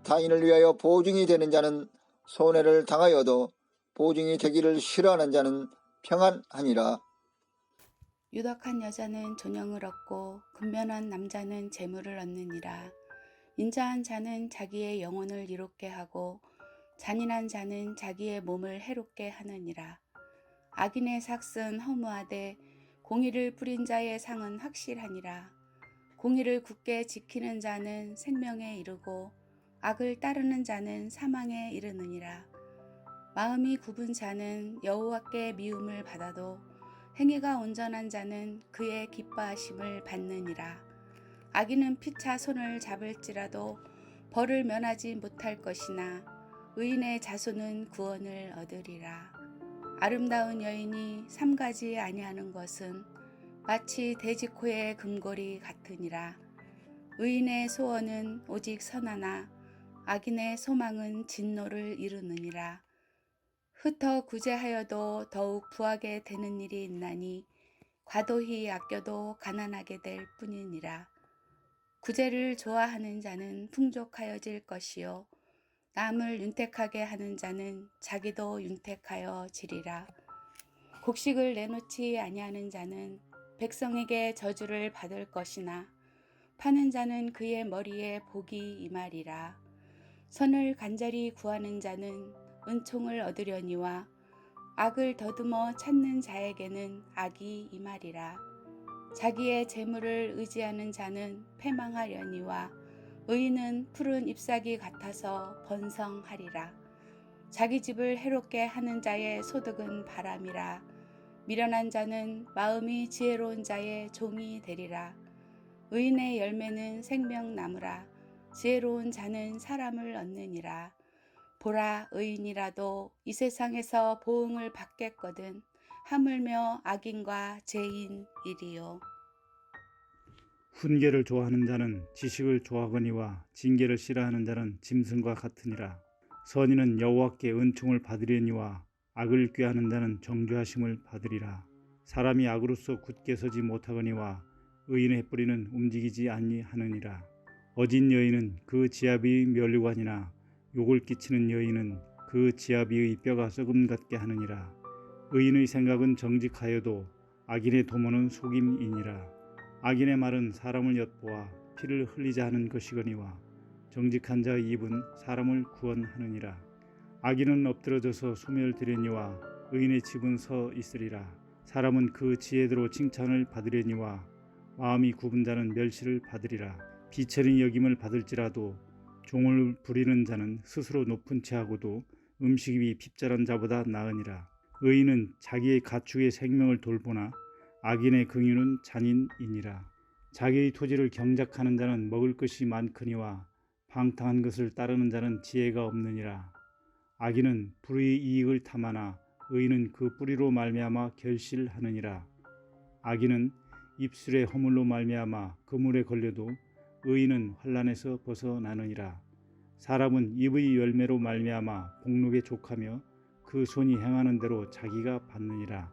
타인을 위하여 보증이 되는 자는 손해를 당하여도 보증이 되기를 싫어하는 자는 평안하니라. 유덕한 여자는 존영을 얻고 근면한 남자는 재물을 얻느니라. 인자한 자는 자기의 영혼을 이롭게 하고 잔인한 자는 자기의 몸을 해롭게 하느니라. 악인의 삭은 허무하되 공의를 뿌린 자의 상은 확실하니라. 공의를 굳게 지키는 자는 생명에 이르고 악을 따르는 자는 사망에 이르느니라. 마음이 굽은 자는 여호와께 미움을 받아도 행위가 온전한 자는 그의 기뻐하심을 받느니라. 악인은 피차 손을 잡을지라도 벌을 면하지 못할 것이나 의인의 자손은 구원을 얻으리라. 아름다운 여인이 삼가지 아니하는 것은 마치 돼지코의 금고리 같으니라. 의인의 소원은 오직 선하나 악인의 소망은 진노를 이루느니라. 흩어 구제하여도 더욱 부하게 되는 일이 있나니 과도히 아껴도 가난하게 될 뿐이니라. 구제를 좋아하는 자는 풍족하여질 것이요 남을 윤택하게 하는 자는 자기도 윤택하여 지리라. 곡식을 내놓지 아니하는 자는 백성에게 저주를 받을 것이나 파는 자는 그의 머리에 복이 임하리라. 선을 간절히 구하는 자는 은총을 얻으려니와 악을 더듬어 찾는 자에게는 악이 임하리라. 자기의 재물을 의지하는 자는 패망하려니와 의인은 푸른 잎사귀 같아서 번성하리라. 자기 집을 해롭게 하는 자의 소득은 바람이라. 미련한 자는 마음이 지혜로운 자의 종이 되리라. 의인의 열매는 생명나무라. 지혜로운 자는 사람을 얻느니라. 보라, 의인이라도 이 세상에서 보응을 받겠거든 하물며 악인과 죄인이리요. 훈계를 좋아하는 자는 지식을 좋아하거니와 징계를 싫어하는 자는 짐승과 같으니라. 선인은 여호와께 은총을 받으려니와 악을 꾀하는 자는 정죄하심을 받으리라. 사람이 악으로서 굳게 서지 못하거니와 의인의 뿌리는 움직이지 아니하느니라. 어진 여인은 그 지아비의 면류관이나 욕을 끼치는 여인은 그 지아비의 뼈가 썩음 같게 하느니라. 의인의 생각은 정직하여도 악인의 도모는 속임이니라. 악인의 말은 사람을 엿보아 피를 흘리자 하는 것이거니와 정직한 자의 입은 사람을 구원하느니라. 악인은 엎드러져서 소멸되려니와 의인의 집은 서 있으리라. 사람은 그 지혜대로 칭찬을 받으려니와 마음이 굽은 자는 멸시를 받으리라. 비천히 여김을 받을지라도 종을 부리는 자는 스스로 높은 채하고도 음식이 핍절한 자보다 나으니라. 의인은 자기의 가축의 생명을 돌보나 악인의 긍휼은 잔인이니라. 자기의 토지를 경작하는 자는 먹을 것이 많거니와 방탕한 것을 따르는 자는 지혜가 없느니라. 악인은 불의 이익을 탐하나 의인은 그 뿌리로 말미암아 결실하느니라. 악인은 입술의 허물로 말미암아 그물에 걸려도 의인은 환난에서 벗어나느니라. 사람은 입의 열매로 말미암아 복록에 족하며 그 손이 행하는 대로 자기가 받느니라.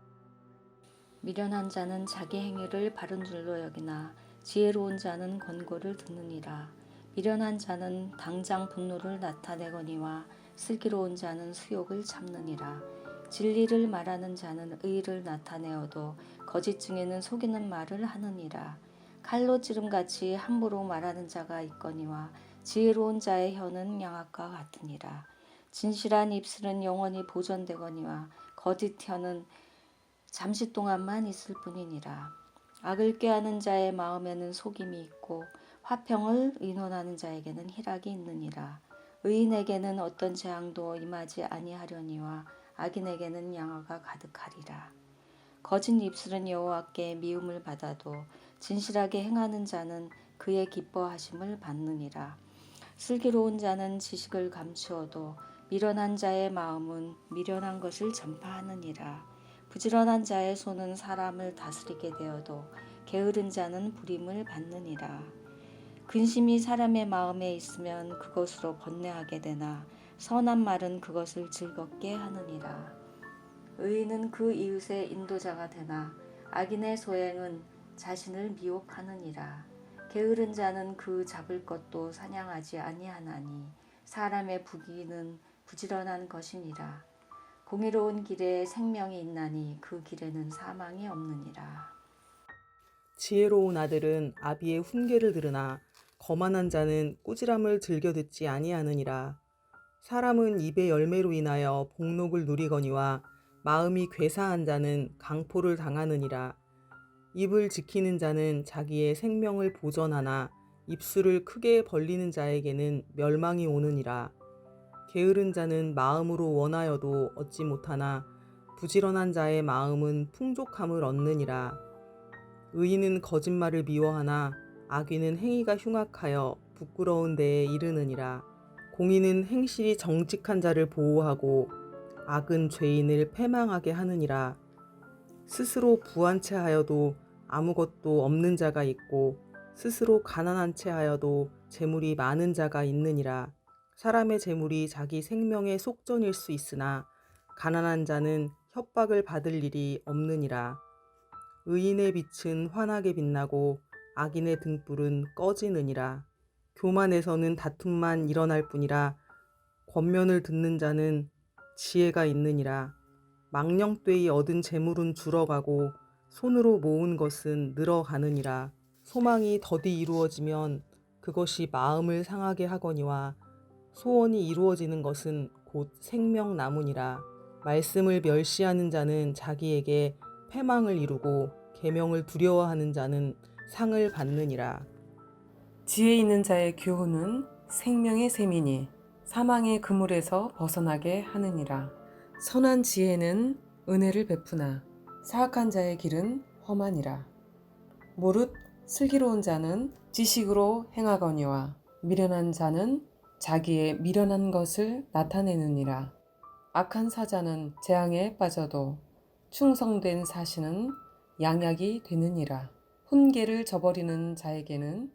미련한 자는 자기 행위를 바른 줄로 여기나 지혜로운 자는 권고를 듣느니라. 미련한 자는 당장 분노를 나타내거니와 슬기로운 자는 수욕을 참느니라. 진리를 말하는 자는 의를 나타내어도 거짓 중에는 속이는 말을 하느니라. 칼로 찌름같이 함부로 말하는 자가 있거니와 지혜로운 자의 혀는 양악과 같으니라. 진실한 입술은 영원히 보존되거니와 거짓 혀는 잠시 동안만 있을 뿐이니라. 악을 꾀하는 자의 마음에는 속임이 있고 화평을 의논하는 자에게는 희락이 있느니라. 의인에게는 어떤 재앙도 임하지 아니하려니와 악인에게는 양화가 가득하리라. 거짓 입술은 여호와께 미움을 받아도 진실하게 행하는 자는 그의 기뻐하심을 받느니라. 슬기로운 자는 지식을 감추어도 미련한 자의 마음은 미련한 것을 전파하느니라. 부지런한 자의 손은 사람을 다스리게 되어도 게으른 자는 부림을 받느니라. 근심이 사람의 마음에 있으면 그것으로 번뇌하게 되나 선한 말은 그것을 즐겁게 하느니라. 의인은 그 이웃의 인도자가 되나 악인의 소행은 자신을 미혹하느니라. 게으른 자는 그 잡을 것도 사냥하지 아니하나니 사람의 부귀는 부지런한 것이니라. 공의로운 길에 생명이 있나니 그 길에는 사망이 없느니라. 지혜로운 아들은 아비의 훈계를 들으나 거만한 자는 꾸지람을 즐겨 듣지 아니하느니라. 사람은 입의 열매로 인하여 복록을 누리거니와 마음이 괴사한 자는 강포를 당하느니라. 입을 지키는 자는 자기의 생명을 보전하나 입술을 크게 벌리는 자에게는 멸망이 오느니라. 게으른 자는 마음으로 원하여도 얻지 못하나 부지런한 자의 마음은 풍족함을 얻느니라. 의인은 거짓말을 미워하나 악인은 행위가 흉악하여 부끄러운 데에 이르느니라. 공의는 행실이 정직한 자를 보호하고 악은 죄인을 패망하게 하느니라. 스스로 부한 채 하여도 아무것도 없는 자가 있고 스스로 가난한 채 하여도 재물이 많은 자가 있느니라. 사람의 재물이 자기 생명의 속전일 수 있으나 가난한 자는 협박을 받을 일이 없느니라. 의인의 빛은 환하게 빛나고 악인의 등불은 꺼지느니라. 교만에서는 다툼만 일어날 뿐이라 권면을 듣는 자는 지혜가 있느니라. 망령되이 얻은 재물은 줄어가고 손으로 모은 것은 늘어가느니라. 소망이 더디 이루어지면 그것이 마음을 상하게 하거니와 소원이 이루어지는 것은 곧 생명나무니라. 말씀을 멸시하는 자는 자기에게 패망을 이루고 계명을 두려워하는 자는 상을 받느니라. 지혜 있는 자의 교훈은 생명의 샘이니 사망의 그물에서 벗어나게 하느니라. 선한 지혜는 은혜를 베푸나 사악한 자의 길은 험하니라. 무릇 슬기로운 자는 지식으로 행하거니와 미련한 자는 자기의 미련한 것을 나타내느니라. 악한 사자는 재앙에 빠져도 충성된 사신은 양약이 되느니라. 훈계를 저버리는 자에게는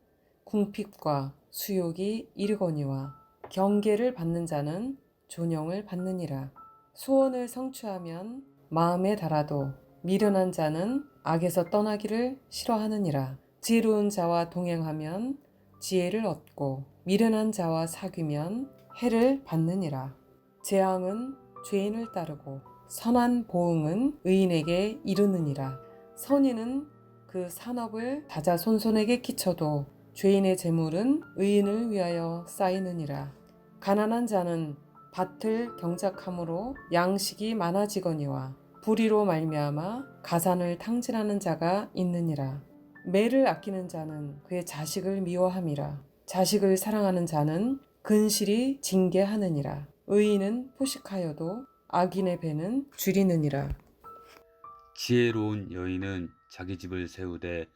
궁핍과 수욕이 이르거니와 경계를 받는 자는 존영을 받느니라. 소원을 성취하면 마음에 달아도 미련한 자는 악에서 떠나기를 싫어하느니라. 지혜로운 자와 동행하면 지혜를 얻고 미련한 자와 사귀면 해를 받느니라. 재앙은 죄인을 따르고 선한 보응은 의인에게 이르느니라. 선인은 그 산업을 다자손손에게 끼쳐도 죄인의 재물은 의인을 위하여 쌓이느니라. 가난한 자는 밭을 경작함으로 양식이 많아지거니와 불의로 말미암아 가산을 탕진하는 자가 있느니라. 매를 아끼는 자는 그의 자식을 미워함이라. 자식을 사랑하는 자는 근실이 징계하느니라. 의인은 포식하여도 악인의 배는 줄이느니라. 지혜로운 여인은 자기 집을 세우되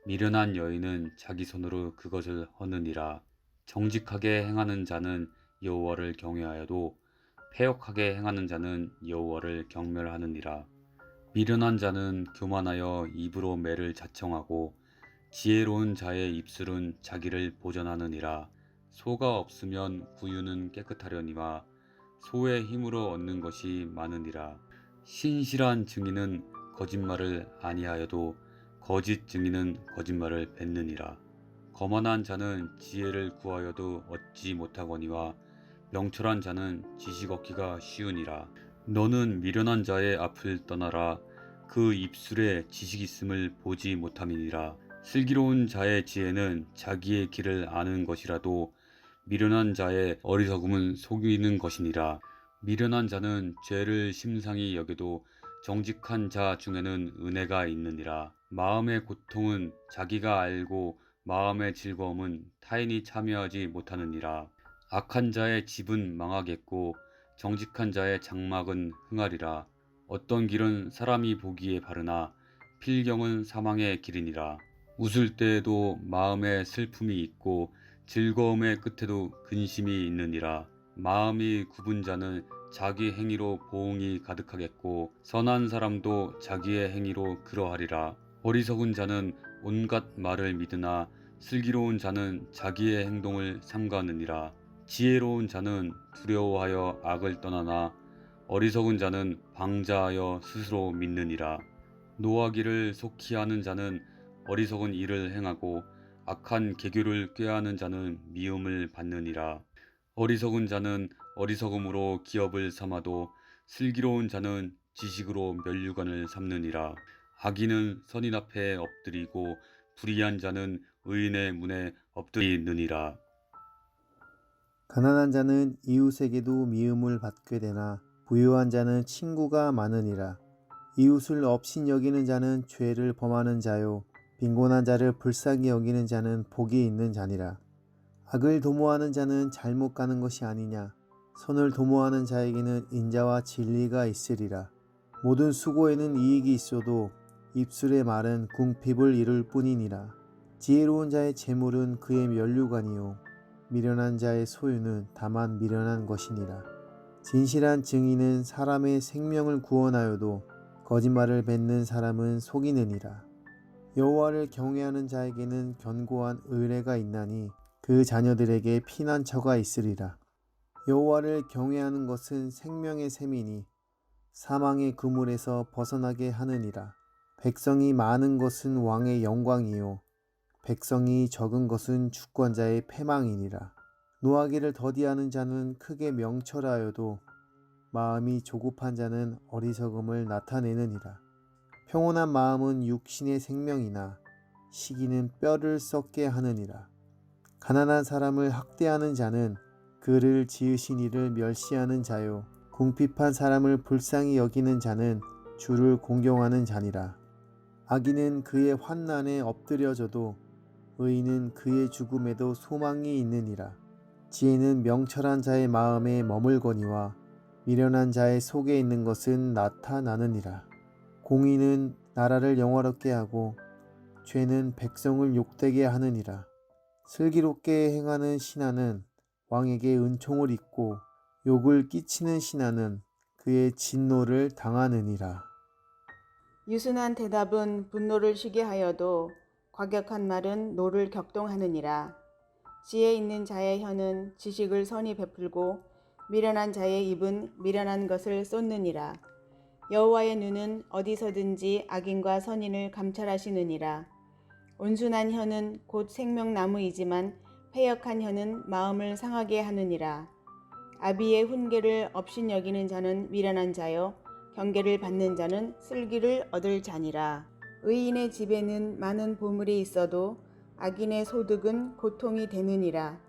미련한 여인은 자기 손으로 그것을 허느니라. 정직하게 행하는 자는 여호와를 경외하여도 패역하게 행하는 자는 여호와를 경멸하느니라. 미련한 자는 교만하여 입으로 매를 자청하고 지혜로운 자의 입술은 자기를 보전하느니라. 소가 없으면 구유는 깨끗하려니와 소의 힘으로 얻는 것이 많으니라. 신실한 증인은 거짓말을 아니하여도 거짓 증인은 거짓말을 뱉느니라. 거만한 자는 지혜를 구하여도 얻지 못하거니와 명철한 자는 지식 얻기가 쉬우니라. 너는 미련한 자의 앞을 떠나라. 그 입술에 지식 있음을 보지 못함이니라. 슬기로운 자의 지혜는 자기의 길을 아는 것이라도 미련한 자의 어리석음은 속이는 것이니라. 미련한 자는 죄를 심상히 여겨도 정직한 자 중에는 은혜가 있느니라. 마음의 고통은 자기가 알고 마음의 즐거움은 타인이 참여하지 못하느니라. 악한 자의 집은 망하겠고 정직한 자의 장막은 흥하리라. 어떤 길은 사람이 보기에 바르나 필경은 사망의 길이니라. 웃을 때에도 마음에 슬픔이 있고 즐거움의 끝에도 근심이 있느니라. 마음이 굽은 자는 자기 행위로 보응이 가득하겠고 선한 사람도 자기의 행위로 그러하리라. 어리석은 자는 온갖 말을 믿으나 슬기로운 자는 자기의 행동을 삼가느니라. 지혜로운 자는 두려워하여 악을 떠나나 어리석은 자는 방자하여 스스로 믿느니라. 노하기를 속히 하는 자는 어리석은 일을 행하고 악한 계교를 꾀하는 자는 미움을 받느니라. 어리석은 자는 어리석음으로 기업을 삼아도 슬기로운 자는 지식으로 면류관을 삼느니라. 악인은 선인 앞에 엎드리고 불의한 자는 의인의 문에 엎드리느니라. 가난한 자는 이웃에게도 미움을 받게 되나 부유한 자는 친구가 많으니라. 이웃을 업신 여기는 자는 죄를 범하는 자요 빈곤한 자를 불쌍히 여기는 자는 복이 있는 자니라. 악을 도모하는 자는 잘못 가는 것이 아니냐. 선을 도모하는 자에게는 인자와 진리가 있으리라. 모든 수고에는 이익이 있어도 입술의 말은 궁핍을 이룰 뿐이니라. 지혜로운 자의 재물은 그의 면류관이요 미련한 자의 소유는 다만 미련한 것이니라. 진실한 증인은 사람의 생명을 구원하여도 거짓말을 뱉는 사람은 속이느니라. 여호와를 경외하는 자에게는 견고한 의뢰가 있나니 그 자녀들에게 피난처가 있으리라. 여호와를 경외하는 것은 생명의 샘이니 사망의 그물에서 벗어나게 하느니라. 백성이 많은 것은 왕의 영광이요 백성이 적은 것은 주권자의 패망이니라. 노하기를 더디하는 자는 크게 명철하여도 마음이 조급한 자는 어리석음을 나타내느니라. 평온한 마음은 육신의 생명이나 시기는 뼈를 썩게 하느니라. 가난한 사람을 학대하는 자는 그를 지으신 이를 멸시하는 자요. 궁핍한 사람을 불쌍히 여기는 자는 주를 공경하는 자니라. 악인은 그의 환난에 엎드려져도 의인은 그의 죽음에도 소망이 있느니라. 지혜는 명철한 자의 마음에 머물거니와 미련한 자의 속에 있는 것은 나타나느니라. 공의는 나라를 영화롭게 하고 죄는 백성을 욕되게 하느니라. 슬기롭게 행하는 신하는 왕에게 은총을 입고 욕을 끼치는 신하는 그의 진노를 당하느니라. 유순한 대답은 분노를 쉬게 하여도 과격한 말은 노를 격동하느니라. 지혜 있는 자의 혀는 지식을 선히 베풀고 미련한 자의 입은 미련한 것을 쏟느니라. 여호와의 눈은 어디서든지 악인과 선인을 감찰하시느니라. 온순한 혀는 곧 생명나무이지만 패역한 혀는 마음을 상하게 하느니라. 아비의 훈계를 업신여기는 자는 미련한 자요 경계를 받는 자는 슬기를 얻을 자니라. 의인의 집에는 많은 보물이 있어도 악인의 소득은 고통이 되느니라.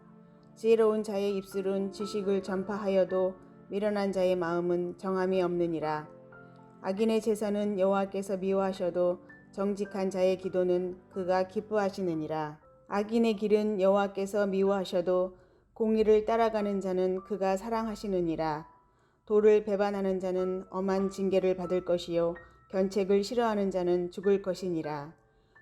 지혜로운 자의 입술은 지식을 전파하여도 미련한 자의 마음은 정함이 없느니라. 악인의 제사는 여호와께서 미워하셔도 정직한 자의 기도는 그가 기뻐하시느니라. 악인의 길은 여호와께서 미워하셔도 공의를 따라가는 자는 그가 사랑하시느니라. 도를 배반하는 자는 엄한 징계를 받을 것이요 견책을 싫어하는 자는 죽을 것이니라.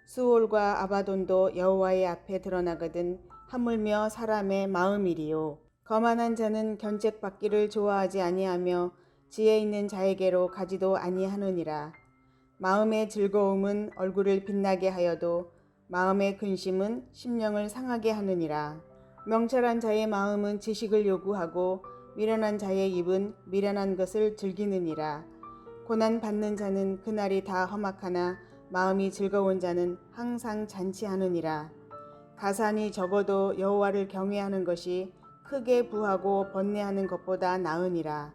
수올과 아바돈도 여호와의 앞에 드러나거든 하물며 사람의 마음이리요. 거만한 자는 견책받기를 좋아하지 아니하며 지혜 있는 자에게로 가지도 아니하느니라. 마음의 즐거움은 얼굴을 빛나게 하여도 마음의 근심은 심령을 상하게 하느니라. 명철한 자의 마음은 지식을 요구하고 미련한 자의 입은 미련한 것을 즐기느니라. 고난 받는 자는 그날이 다 험악하나 마음이 즐거운 자는 항상 잔치하느니라. 가산이 적어도 여호와를 경외하는 것이 크게 부하고 번뇌하는 것보다 나으니라.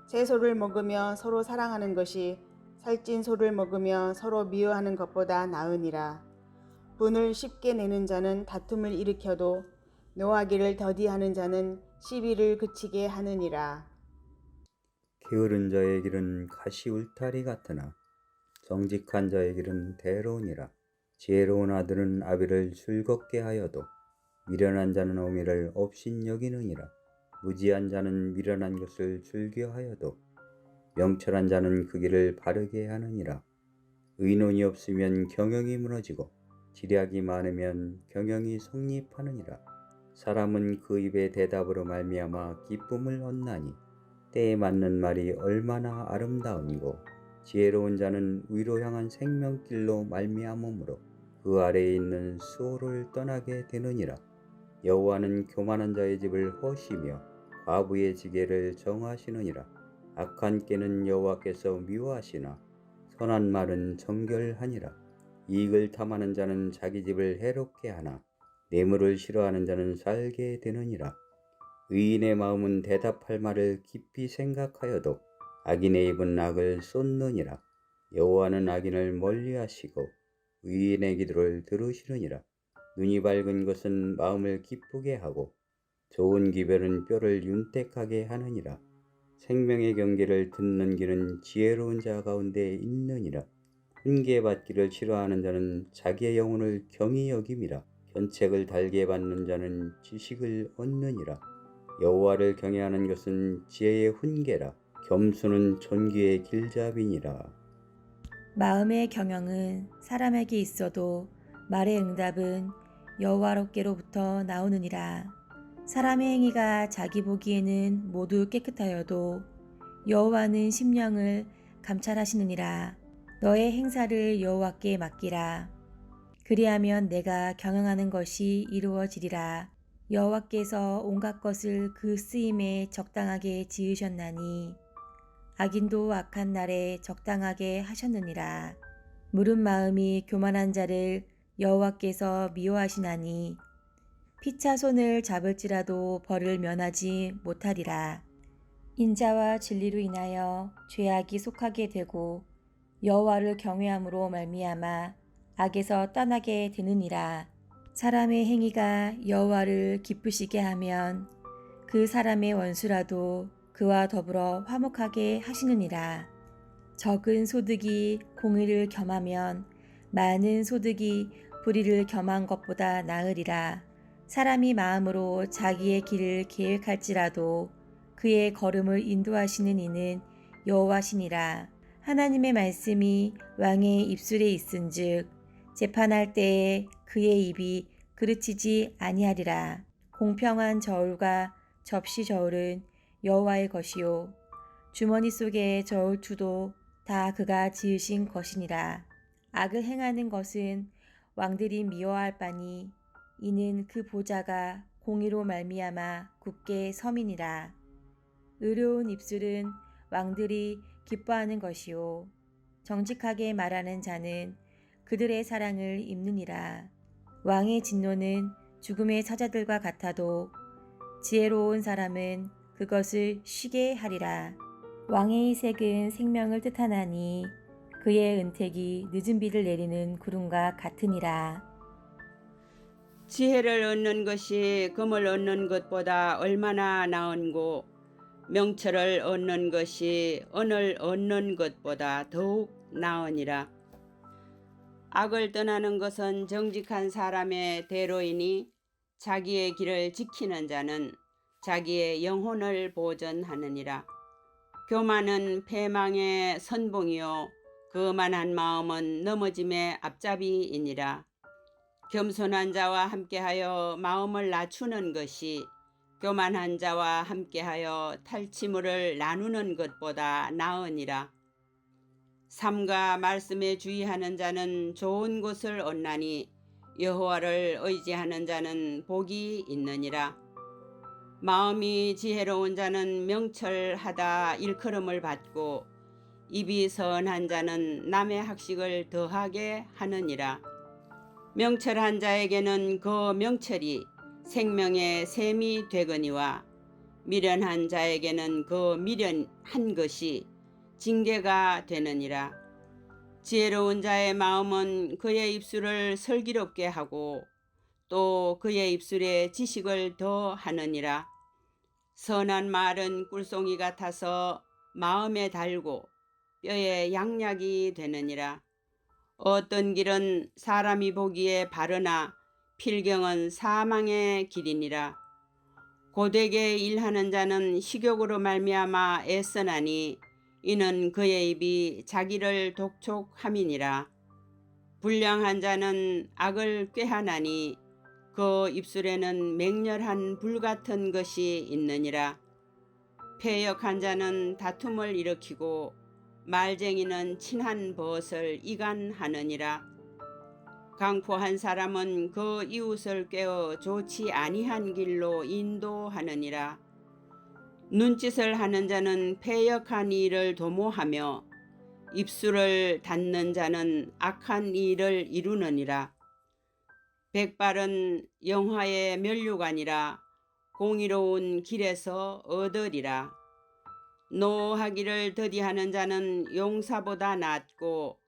채소를 먹으며 서로 사랑하는 것이 살찐 소를 먹으며 서로 미워하는 것보다 나으니라. 분을 쉽게 내는 자는 다툼을 일으켜도 노하기를 더디하는 자는 시비를 그치게 하느니라. 게으른 자의 길은 가시 울타리 같으나 정직한 자의 길은 대로우니라. 지혜로운 아들은 아비를 즐겁게 하여도 미련한 자는 어미를 업신여기느니라. 무지한 자는 미련한 것을 즐겨하여도 명철한 자는 그 길을 바르게 하느니라. 의논이 없으면 경영이 무너지고 지략이 많으면 경영이 성립하느니라. 사람은 그 입의 대답으로 말미암아 기쁨을 얻나니 때에 맞는 말이 얼마나 아름다움이고 지혜로운 자는 위로 향한 생명길로 말미암으므로 그 아래에 있는 수호를 떠나게 되느니라. 여호와는 교만한 자의 집을 허시며 과부의 지게를 정하시느니라. 악한 꾀는 여호와께서 미워하시나 선한 말은 정결하니라. 이익을 탐하는 자는 자기 집을 해롭게 하나 뇌물을 싫어하는 자는 살게 되느니라. 의인의 마음은 대답할 말을 깊이 생각하여도 악인의 입은 악을 쏟느니라. 여호와는 악인을 멀리하시고 의인의 기도를 들으시느니라. 눈이 밝은 것은 마음을 기쁘게 하고 좋은 기별은 뼈를 윤택하게 하느니라. 생명의 경계를 듣는 길은 지혜로운 자 가운데 있느니라. 훈계받기를 싫어하는 자는 자기의 영혼을 경히 여김이라. 견책을 달게 받는 자는 지식을 얻느니라. 여호와를 경외하는 것은 지혜의 훈계라. 겸손은 존귀의 길잡이니라. 마음의 경영은 사람에게 있어도 말의 응답은 여호와께로부터 나오느니라. 사람의 행위가 자기 보기에는 모두 깨끗하여도 여호와는 심령을 감찰하시느니라. 너의 행사를 여호와께 맡기라. 그리하면 내가 경영하는 것이 이루어지리라. 여호와께서 온갖 것을 그 쓰임에 적당하게 지으셨나니 악인도 악한 날에 적당하게 하셨느니라. 무른 마음이 교만한 자를 여호와께서 미워하시나니 피차 손을 잡을지라도 벌을 면하지 못하리라. 인자와 진리로 인하여 죄악이 속하게 되고 여호와를 경외함으로 말미암아 악에서 떠나게 되느니라. 사람의 행위가 여호와를 기쁘시게 하면 그 사람의 원수라도 그와 더불어 화목하게 하시느니라. 적은 소득이 공의를 겸하면 많은 소득이 불의를 겸한 것보다 나으리라. 사람이 마음으로 자기의 길을 계획할지라도 그의 걸음을 인도하시는 이는 여호와시니라. 하나님의 말씀이 왕의 입술에 있은즉 재판할 때에 그의 입이 그르치지 아니하리라. 공평한 저울과 접시 저울은 여호와의 것이요 주머니 속의 저울투도 다 그가 지으신 것이니라. 악을 행하는 것은 왕들이 미워할 바니 이는 그 보좌가 공의로 말미암아 굳게 섬이니라. 의로운 입술은 왕들이 기뻐하는 것이요 정직하게 말하는 자는 그들의 사랑을 입느니라. 왕의 진노는 죽음의 사자들과 같아도 지혜로운 사람은 그것을 쉬게 하리라. 왕의 색은 생명을 뜻하나니 그의 은택이 늦은 비를 내리는 구름과 같으니라. 지혜를 얻는 것이 금을 얻는 것보다 얼마나 나은고 명철을 얻는 것이 은을 얻는 것보다 더욱 나으니라. 악을 떠나는 것은 정직한 사람의 대로이니 자기의 길을 지키는 자는 자기의 영혼을 보전하느니라. 교만은 패망의 선봉이요 거만한 마음은 넘어짐의 앞잡이이니라. 겸손한 자와 함께하여 마음을 낮추는 것이 교만한 자와 함께하여 탈취물을 나누는 것보다 나으니라. 삼가 말씀에 주의하는 자는 좋은 것을 얻나니 여호와를 의지하는 자는 복이 있느니라. 마음이 지혜로운 자는 명철하다 일컬음을 받고 입이 선한 자는 남의 학식을 더하게 하느니라. 명철한 자에게는 그 명철이 생명의 샘이 되거니와 미련한 자에게는 그 미련한 것이 징계가 되느니라. 지혜로운 자의 마음은 그의 입술을 슬기롭게 하고 또 그의 입술에 지식을 더하느니라. 선한 말은 꿀송이 같아서 마음에 달고 뼈에 양약이 되느니라. 어떤 길은 사람이 보기에 바르나 필경은 사망의 길이니라. 고되게 일하는 자는 식욕으로 말미암아 애쓰나니 이는 그의 입이 자기를 독촉함이니라. 불량한 자는 악을 꾀하나니 그 입술에는 맹렬한 불같은 것이 있느니라. 패역한 자는 다툼을 일으키고 말쟁이는 친한 벗을 이간하느니라. 강포한 사람은 그 이웃을 꿰어 좋지 아니한 길로 인도하느니라. 눈짓을 하는 자는 패역한 일을 도모하며 입술을 닫는 자는 악한 일을 이루느니라. 백발은 영화의 면류관이라 공의로운 길에서 얻으리라. 노하기를 더디하는 자는 용사보다 낫고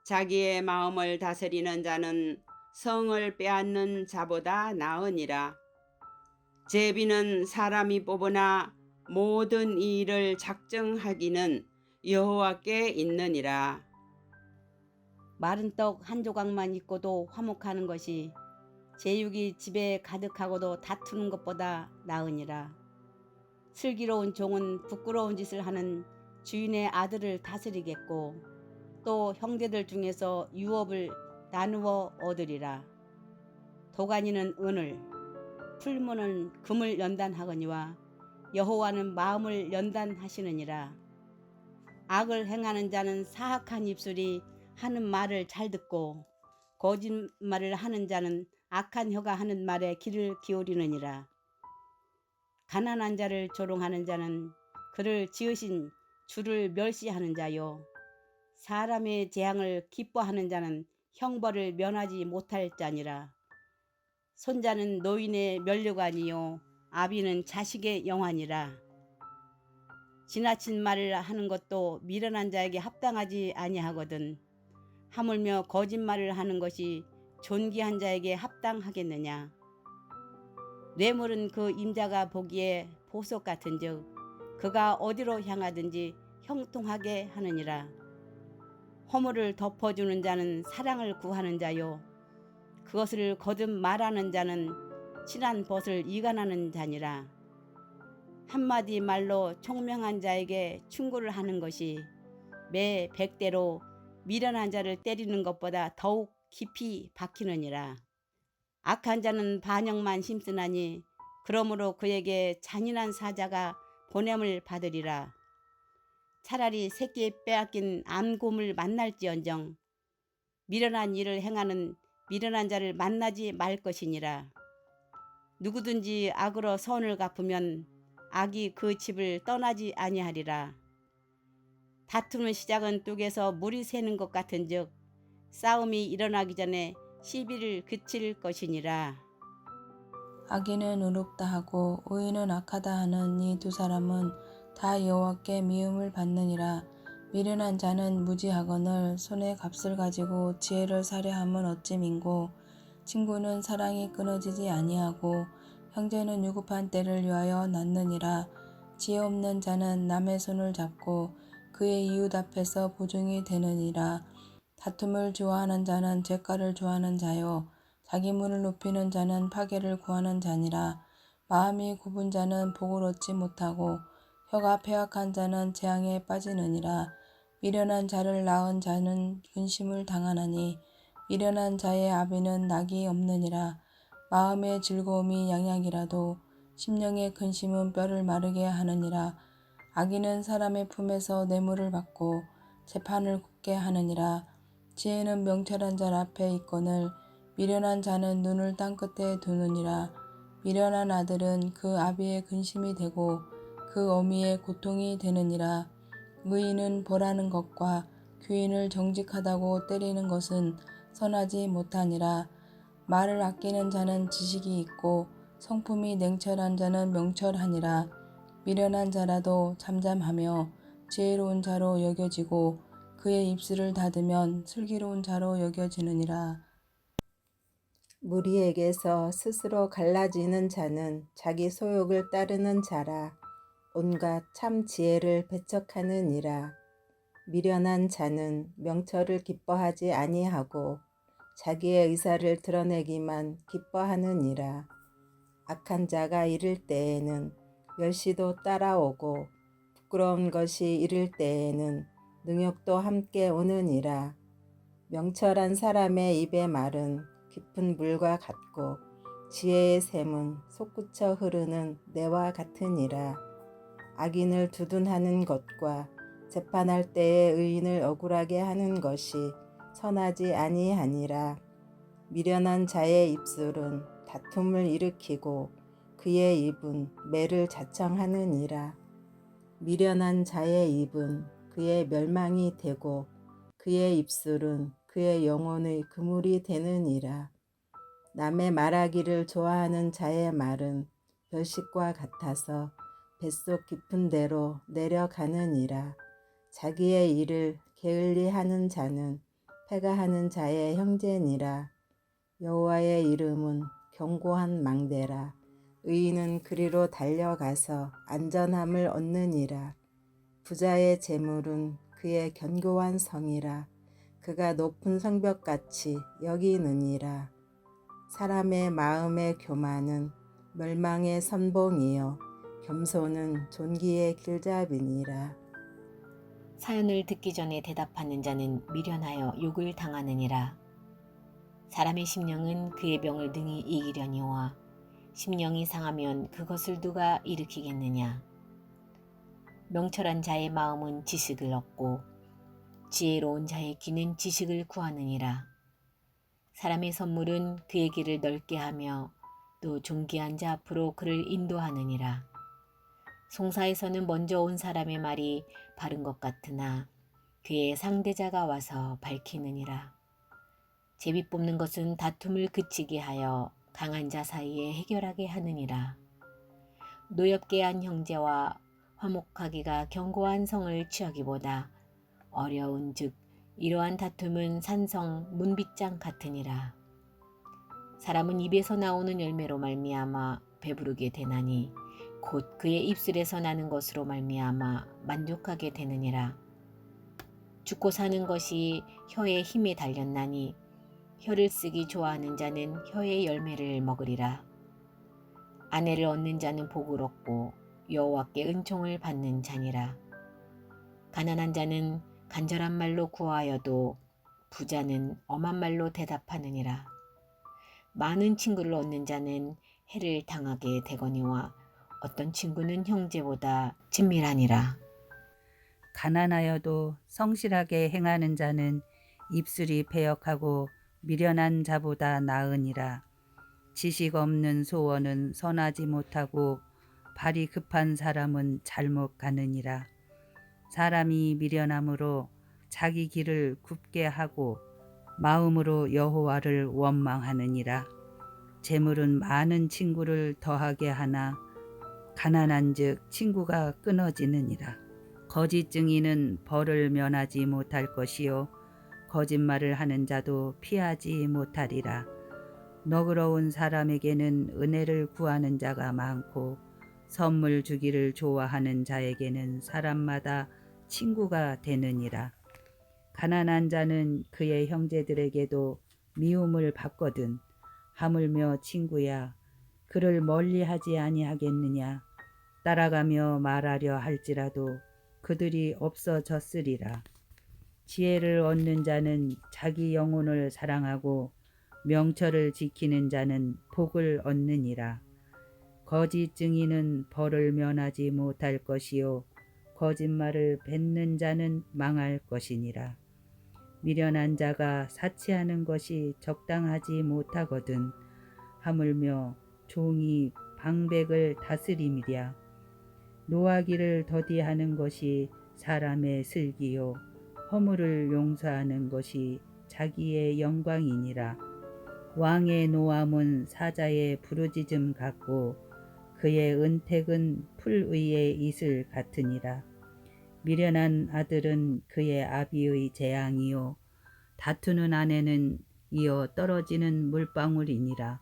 자기의 마음을 다스리는 자는 성을 빼앗는 자보다 나으니라. 제비는 사람이 뽑으나 모든 일을 작정하기는 여호와께 있느니라. 마른 떡 한 조각만 있고도 화목하는 것이 제육이 집에 가득하고도 다투는 것보다 나으니라. 슬기로운 종은 부끄러운 짓을 하는 주인의 아들을 다스리겠고 또 형제들 중에서 유업을 나누어 얻으리라. 도가니는 은을, 풀무는 금을 연단하거니와 여호와는 마음을 연단하시느니라. 악을 행하는 자는 사악한 입술이 하는 말을 잘 듣고 거짓말을 하는 자는 악한 혀가 하는 말에 귀를 기울이느니라. 가난한 자를 조롱하는 자는 그를 지으신 주를 멸시하는 자요 사람의 재앙을 기뻐하는 자는 형벌을 면하지 못할 자니라. 손자는 노인의 면류관이요 아비는 자식의 영환이라. 지나친 말을 하는 것도 미련한 자에게 합당하지 아니하거든. 하물며 거짓말을 하는 것이 존귀한 자에게 합당하겠느냐. 뇌물은 그 임자가 보기에 보석 같은즉 그가 어디로 향하든지 형통하게 하느니라. 허물을 덮어주는 자는 사랑을 구하는 자요 그것을 거듭 말하는 자는 친한 벗을 이간하는 자니라. 한마디 말로 총명한 자에게 충고를 하는 것이 매 100대로 미련한 자를 때리는 것보다 더욱 깊이 박히느니라. 악한 자는 반역만 힘쓰나니 그러므로 그에게 잔인한 사자가 보냄을 받으리라. 차라리 새끼 빼앗긴 암곰을 만날지언정 미련한 일을 행하는 미련한 자를 만나지 말 것이니라. 누구든지 악으로 선을 갚으면 악이 그 집을 떠나지 아니하리라. 다툼의 시작은 뚝에서 물이 새는 것 같은즉 싸움이 일어나기 전에 시비를 그칠 것이니라. 악인은 의롭다 하고 의인은 악하다 하는 이 두 사람은 다 여호와께 미움을 받느니라. 미련한 자는 무지하거늘 손에 값을 가지고 지혜를 살해함은 어찌 민고. 친구는 사랑이 끊어지지 아니하고 형제는 유급한 때를 위하여 낳느니라. 지혜 없는 자는 남의 손을 잡고 그의 이웃 앞에서 보증이 되느니라. 다툼을 좋아하는 자는 죄가를 좋아하는 자요 자기 문을 높이는 자는 파괴를 구하는 자니라. 마음이 굽은 자는 복을 얻지 못하고 혀가 패악한 자는 재앙에 빠지느니라. 미련한 자를 낳은 자는 근심을 당하나니 미련한 자의 아비는 낙이 없느니라. 마음의 즐거움이 양약이라도 심령의 근심은 뼈를 마르게 하느니라. 악인은 사람의 품에서 뇌물을 받고 재판을 굽게 하느니라. 지혜는 명철한 자 앞에 있거늘 미련한 자는 눈을 땅끝에 두느니라. 미련한 아들은 그 아비의 근심이 되고 그 어미의 고통이 되느니라. 의인은 벌하는 것과 귀인을 정직하다고 때리는 것은 선하지 못하니라. 말을 아끼는 자는 지식이 있고 성품이 냉철한 자는 명철하니라. 미련한 자라도 잠잠하며 지혜로운 자로 여겨지고 그의 입술을 닫으면 슬기로운 자로 여겨지느니라. 무리에게서 스스로 갈라지는 자는 자기 소욕을 따르는 자라. 온갖 참 지혜를 배척하느니라. 미련한 자는 명철을 기뻐하지 아니하고 자기의 의사를 드러내기만 기뻐하느니라. 악한 자가 이를 때에는 멸시도 따라오고 부끄러운 것이 이를 때에는 능욕도 함께 오느니라. 명철한 사람의 입의 말은 깊은 물과 같고 지혜의 샘은 솟구쳐 흐르는 내와 같으니라. 악인을 두둔하는 것과 재판할 때에 의인을 억울하게 하는 것이 선하지 아니하니라. 미련한 자의 입술은 다툼을 일으키고 그의 입은 매를 자청하느니라. 미련한 자의 입은 그의 멸망이 되고 그의 입술은 그의 영혼의 그물이 되느니라. 남의 말하기를 좋아하는 자의 말은 별식과 같아서 뱃속 깊은 데로 내려가느니라. 자기의 일을 게을리하는 자는 패가하는 자의 형제니라. 여호와의 이름은 견고한 망대라. 의인은 그리로 달려가서 안전함을 얻느니라. 부자의 재물은 그의 견고한 성이라. 그가 높은 성벽같이 여기느니라. 사람의 마음의 교만은 멸망의 선봉이요 겸손은 존귀의 길잡이니라. 사연을 듣기 전에 대답하는 자는 미련하여 욕을 당하느니라. 사람의 심령은 그의 병을 능히 이기려니와 심령이 상하면 그것을 누가 일으키겠느냐. 명철한 자의 마음은 지식을 얻고 지혜로운 자의 귀는 지식을 구하느니라. 사람의 선물은 그의 길을 넓게 하며 또 존귀한 자 앞으로 그를 인도하느니라. 송사에서는 먼저 온 사람의 말이 바른 것 같으나 그의 상대자가 와서 밝히느니라. 제비 뽑는 것은 다툼을 그치게 하여 강한 자 사이에 해결하게 하느니라. 노엽게 한 형제와 화목하기가 견고한 성을 취하기보다 어려운 즉 이러한 다툼은 산성 문빗장 같으니라. 사람은 입에서 나오는 열매로 말미암아 배부르게 되나니 곧 그의 입술에서 나는 것으로 말미암아 만족하게 되느니라. 죽고 사는 것이 혀의 힘에 달렸나니 혀를 쓰기 좋아하는 자는 혀의 열매를 먹으리라. 아내를 얻는 자는 복을 얻고 여호와께 은총을 받는 자니라. 가난한 자는 간절한 말로 구하여도 부자는 엄한 말로 대답하느니라. 많은 친구를 얻는 자는 해를 당하게 되거니와 어떤 친구는 형제보다 친밀하니라. 가난하여도 성실하게 행하는 자는 입술이 패역하고 미련한 자보다 나으니라. 지식 없는 소원은 선하지 못하고 발이 급한 사람은 잘못 가느니라. 사람이 미련함으로 자기 길을 굽게 하고 마음으로 여호와를 원망하느니라. 재물은 많은 친구를 더하게 하나 가난한즉 친구가 끊어지느니라. 거짓 증인은 벌을 면하지 못할 것이요 거짓말을 하는 자도 피하지 못하리라. 너그러운 사람에게는 은혜를 구하는 자가 많고 선물 주기를 좋아하는 자에게는 사람마다 친구가 되느니라. 가난한 자는 그의 형제들에게도 미움을 받거든 하물며 친구야 그를 멀리하지 아니하겠느냐. 따라가며 말하려 할지라도 그들이 없어졌으리라. 지혜를 얻는 자는 자기 영혼을 사랑하고 명철을 지키는 자는 복을 얻느니라. 거짓 증인은 벌을 면하지 못할 것이요 거짓말을 뱉는 자는 망할 것이니라. 미련한 자가 사치하는 것이 적당하지 못하거든 하물며 종이 방백을 다스림이랴. 노하기를 더디하는 것이 사람의 슬기요 허물을 용서하는 것이 자기의 영광이니라. 왕의 노함은 사자의 부르짖음 같고 그의 은택은 풀 위의 이슬 같으니라. 미련한 아들은 그의 아비의 재앙이요 다투는 아내는 이어 떨어지는 물방울이니라.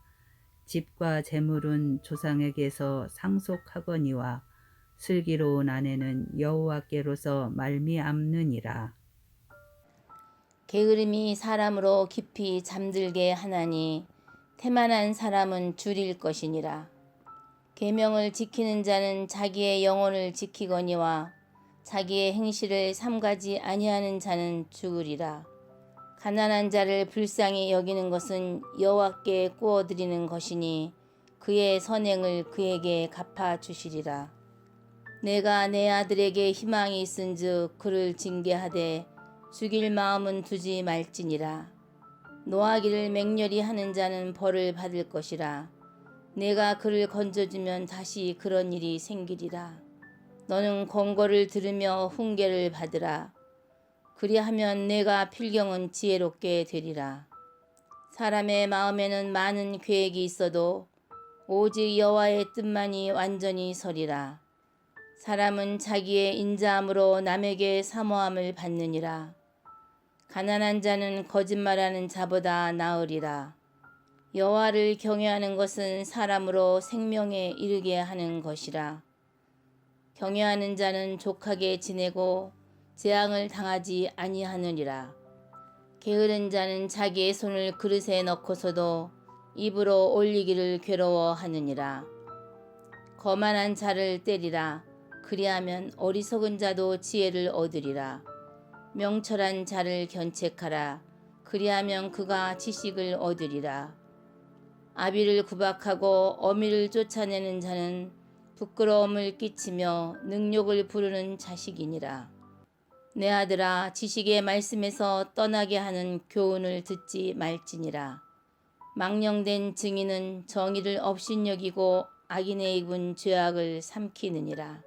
집과 재물은 조상에게서 상속하거니와 슬기로운 아내는 여호와께로서 말미암느니라. 게으름이 사람으로 깊이 잠들게 하나니 태만한 사람은 줄일 것이니라. 계명을 지키는 자는 자기의 영혼을 지키거니와 자기의 행실을 삼가지 아니하는 자는 죽으리라. 가난한 자를 불쌍히 여기는 것은 여호와께 구워드리는 것이니 그의 선행을 그에게 갚아주시리라. 내가 내 아들에게 희망이 있은즉 그를 징계하되 죽일 마음은 두지 말지니라. 노하기를 맹렬히 하는 자는 벌을 받을 것이라. 내가 그를 건져주면 다시 그런 일이 생기리라. 너는 권고를 들으며 훈계를 받으라. 그리하면 내가 필경은 지혜롭게 되리라. 사람의 마음에는 많은 계획이 있어도 오직 여호와의 뜻만이 완전히 서리라. 사람은 자기의 인자함으로 남에게 사모함을 받느니라. 가난한 자는 거짓말하는 자보다 나으리라. 여호와를 경외하는 것은 사람으로 생명에 이르게 하는 것이라. 경외하는 자는 족하게 지내고 재앙을 당하지 아니하느니라. 게으른 자는 자기의 손을 그릇에 넣고서도 입으로 올리기를 괴로워하느니라. 거만한 자를 때리라. 그리하면 어리석은 자도 지혜를 얻으리라. 명철한 자를 견책하라. 그리하면 그가 지식을 얻으리라. 아비를 구박하고 어미를 쫓아내는 자는 부끄러움을 끼치며 능욕을 부르는 자식이니라. 내 아들아, 지식의 말씀에서 떠나게 하는 교훈을 듣지 말지니라. 망령된 증인은 정의를 업신여기고 악인의 입은 죄악을 삼키느니라.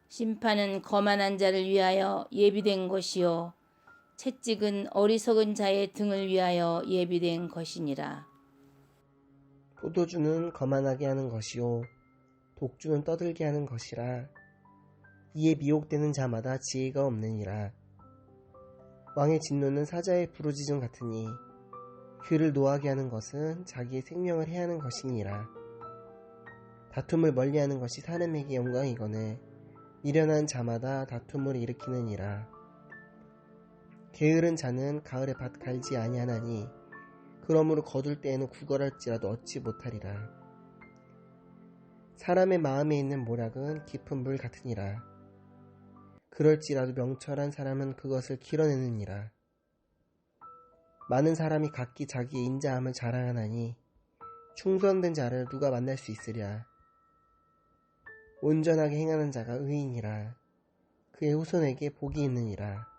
심판은 거만한 자를 위하여 예비된 것이요 채찍은 어리석은 자의 등을 위하여 예비된 것이니라. 포도주는 거만하게 하는 것이요 독주는 떠들게 하는 것이라. 이에 미혹되는 자마다 지혜가 없느니라. 왕의 진노는 사자의 부르짖음 같으니 그를 노하게 하는 것은 자기의 생명을 해하는 것이니라. 다툼을 멀리하는 것이 사람에게 영광이거늘 미련한 자마다 다툼을 일으키느니라. 게으른 자는 가을에 밭 갈지 아니하나니 그러므로 거둘 때에는 구걸할지라도 얻지 못하리라. 사람의 마음에 있는 모략은 깊은 물 같으니라. 그럴지라도 명철한 사람은 그것을 길어내느니라. 많은 사람이 각기 자기의 인자함을 자랑하나니 충성된 자를 누가 만날 수 있으랴. 온전하게 행하는 자가 의인이라. 그의 후손에게 복이 있느니라.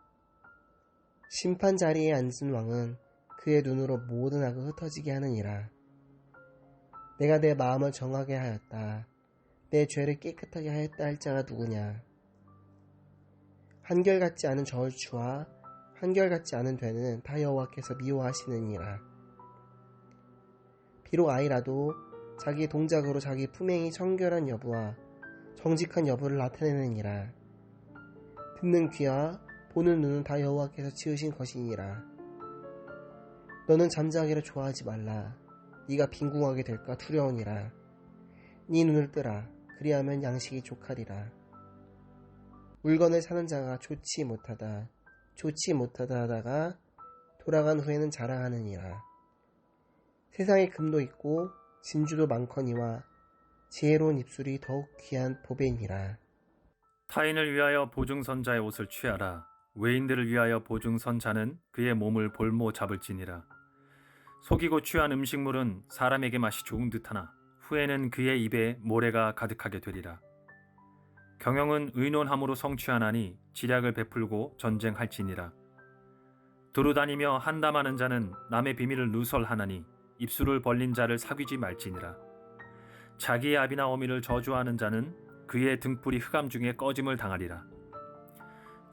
심판 자리에 앉은 왕은 그의 눈으로 모든 악을 흩어지게 하느니라. 내가 내 마음을 정하게 하였다. 내 죄를 깨끗하게 하였다 할 자가 누구냐. 한결같지 않은 저울추와 한결같지 않은 되는 다 여호와께서 미워하시느니라. 비록 아이라도 자기 동작으로 자기 품행이 청결한 여부와 정직한 여부를 나타내느니라. 듣는 귀와 보는 눈은 다 여호와께서 지으신 것이니라. 너는 잠자기를 좋아하지 말라. 네가 빈궁하게 될까 두려우니라. 네 눈을 뜨라. 그리하면 양식이 족하리라. 물건을 사는 자가 좋지 못하다 하다가 돌아간 후에는 자랑하느니라. 세상에 금도 있고 진주도 많거니와 지혜로운 입술이 더욱 귀한 보배니라. 타인을 위하여 보증선자의 옷을 취하라. 외인들을 위하여 보증선자는 그의 몸을 볼모 잡을지니라. 속이고 취한 음식물은 사람에게 맛이 좋은 듯하나 후에는 그의 입에 모래가 가득하게 되리라. 경영은 의논함으로 성취하나니 지략을 베풀고 전쟁할지니라. 두루다니며 한담하는 자는 남의 비밀을 누설하나니 입술을 벌린 자를 사귀지 말지니라. 자기의 아비나 어미를 저주하는 자는 그의 등불이 흑암 중에 꺼짐을 당하리라.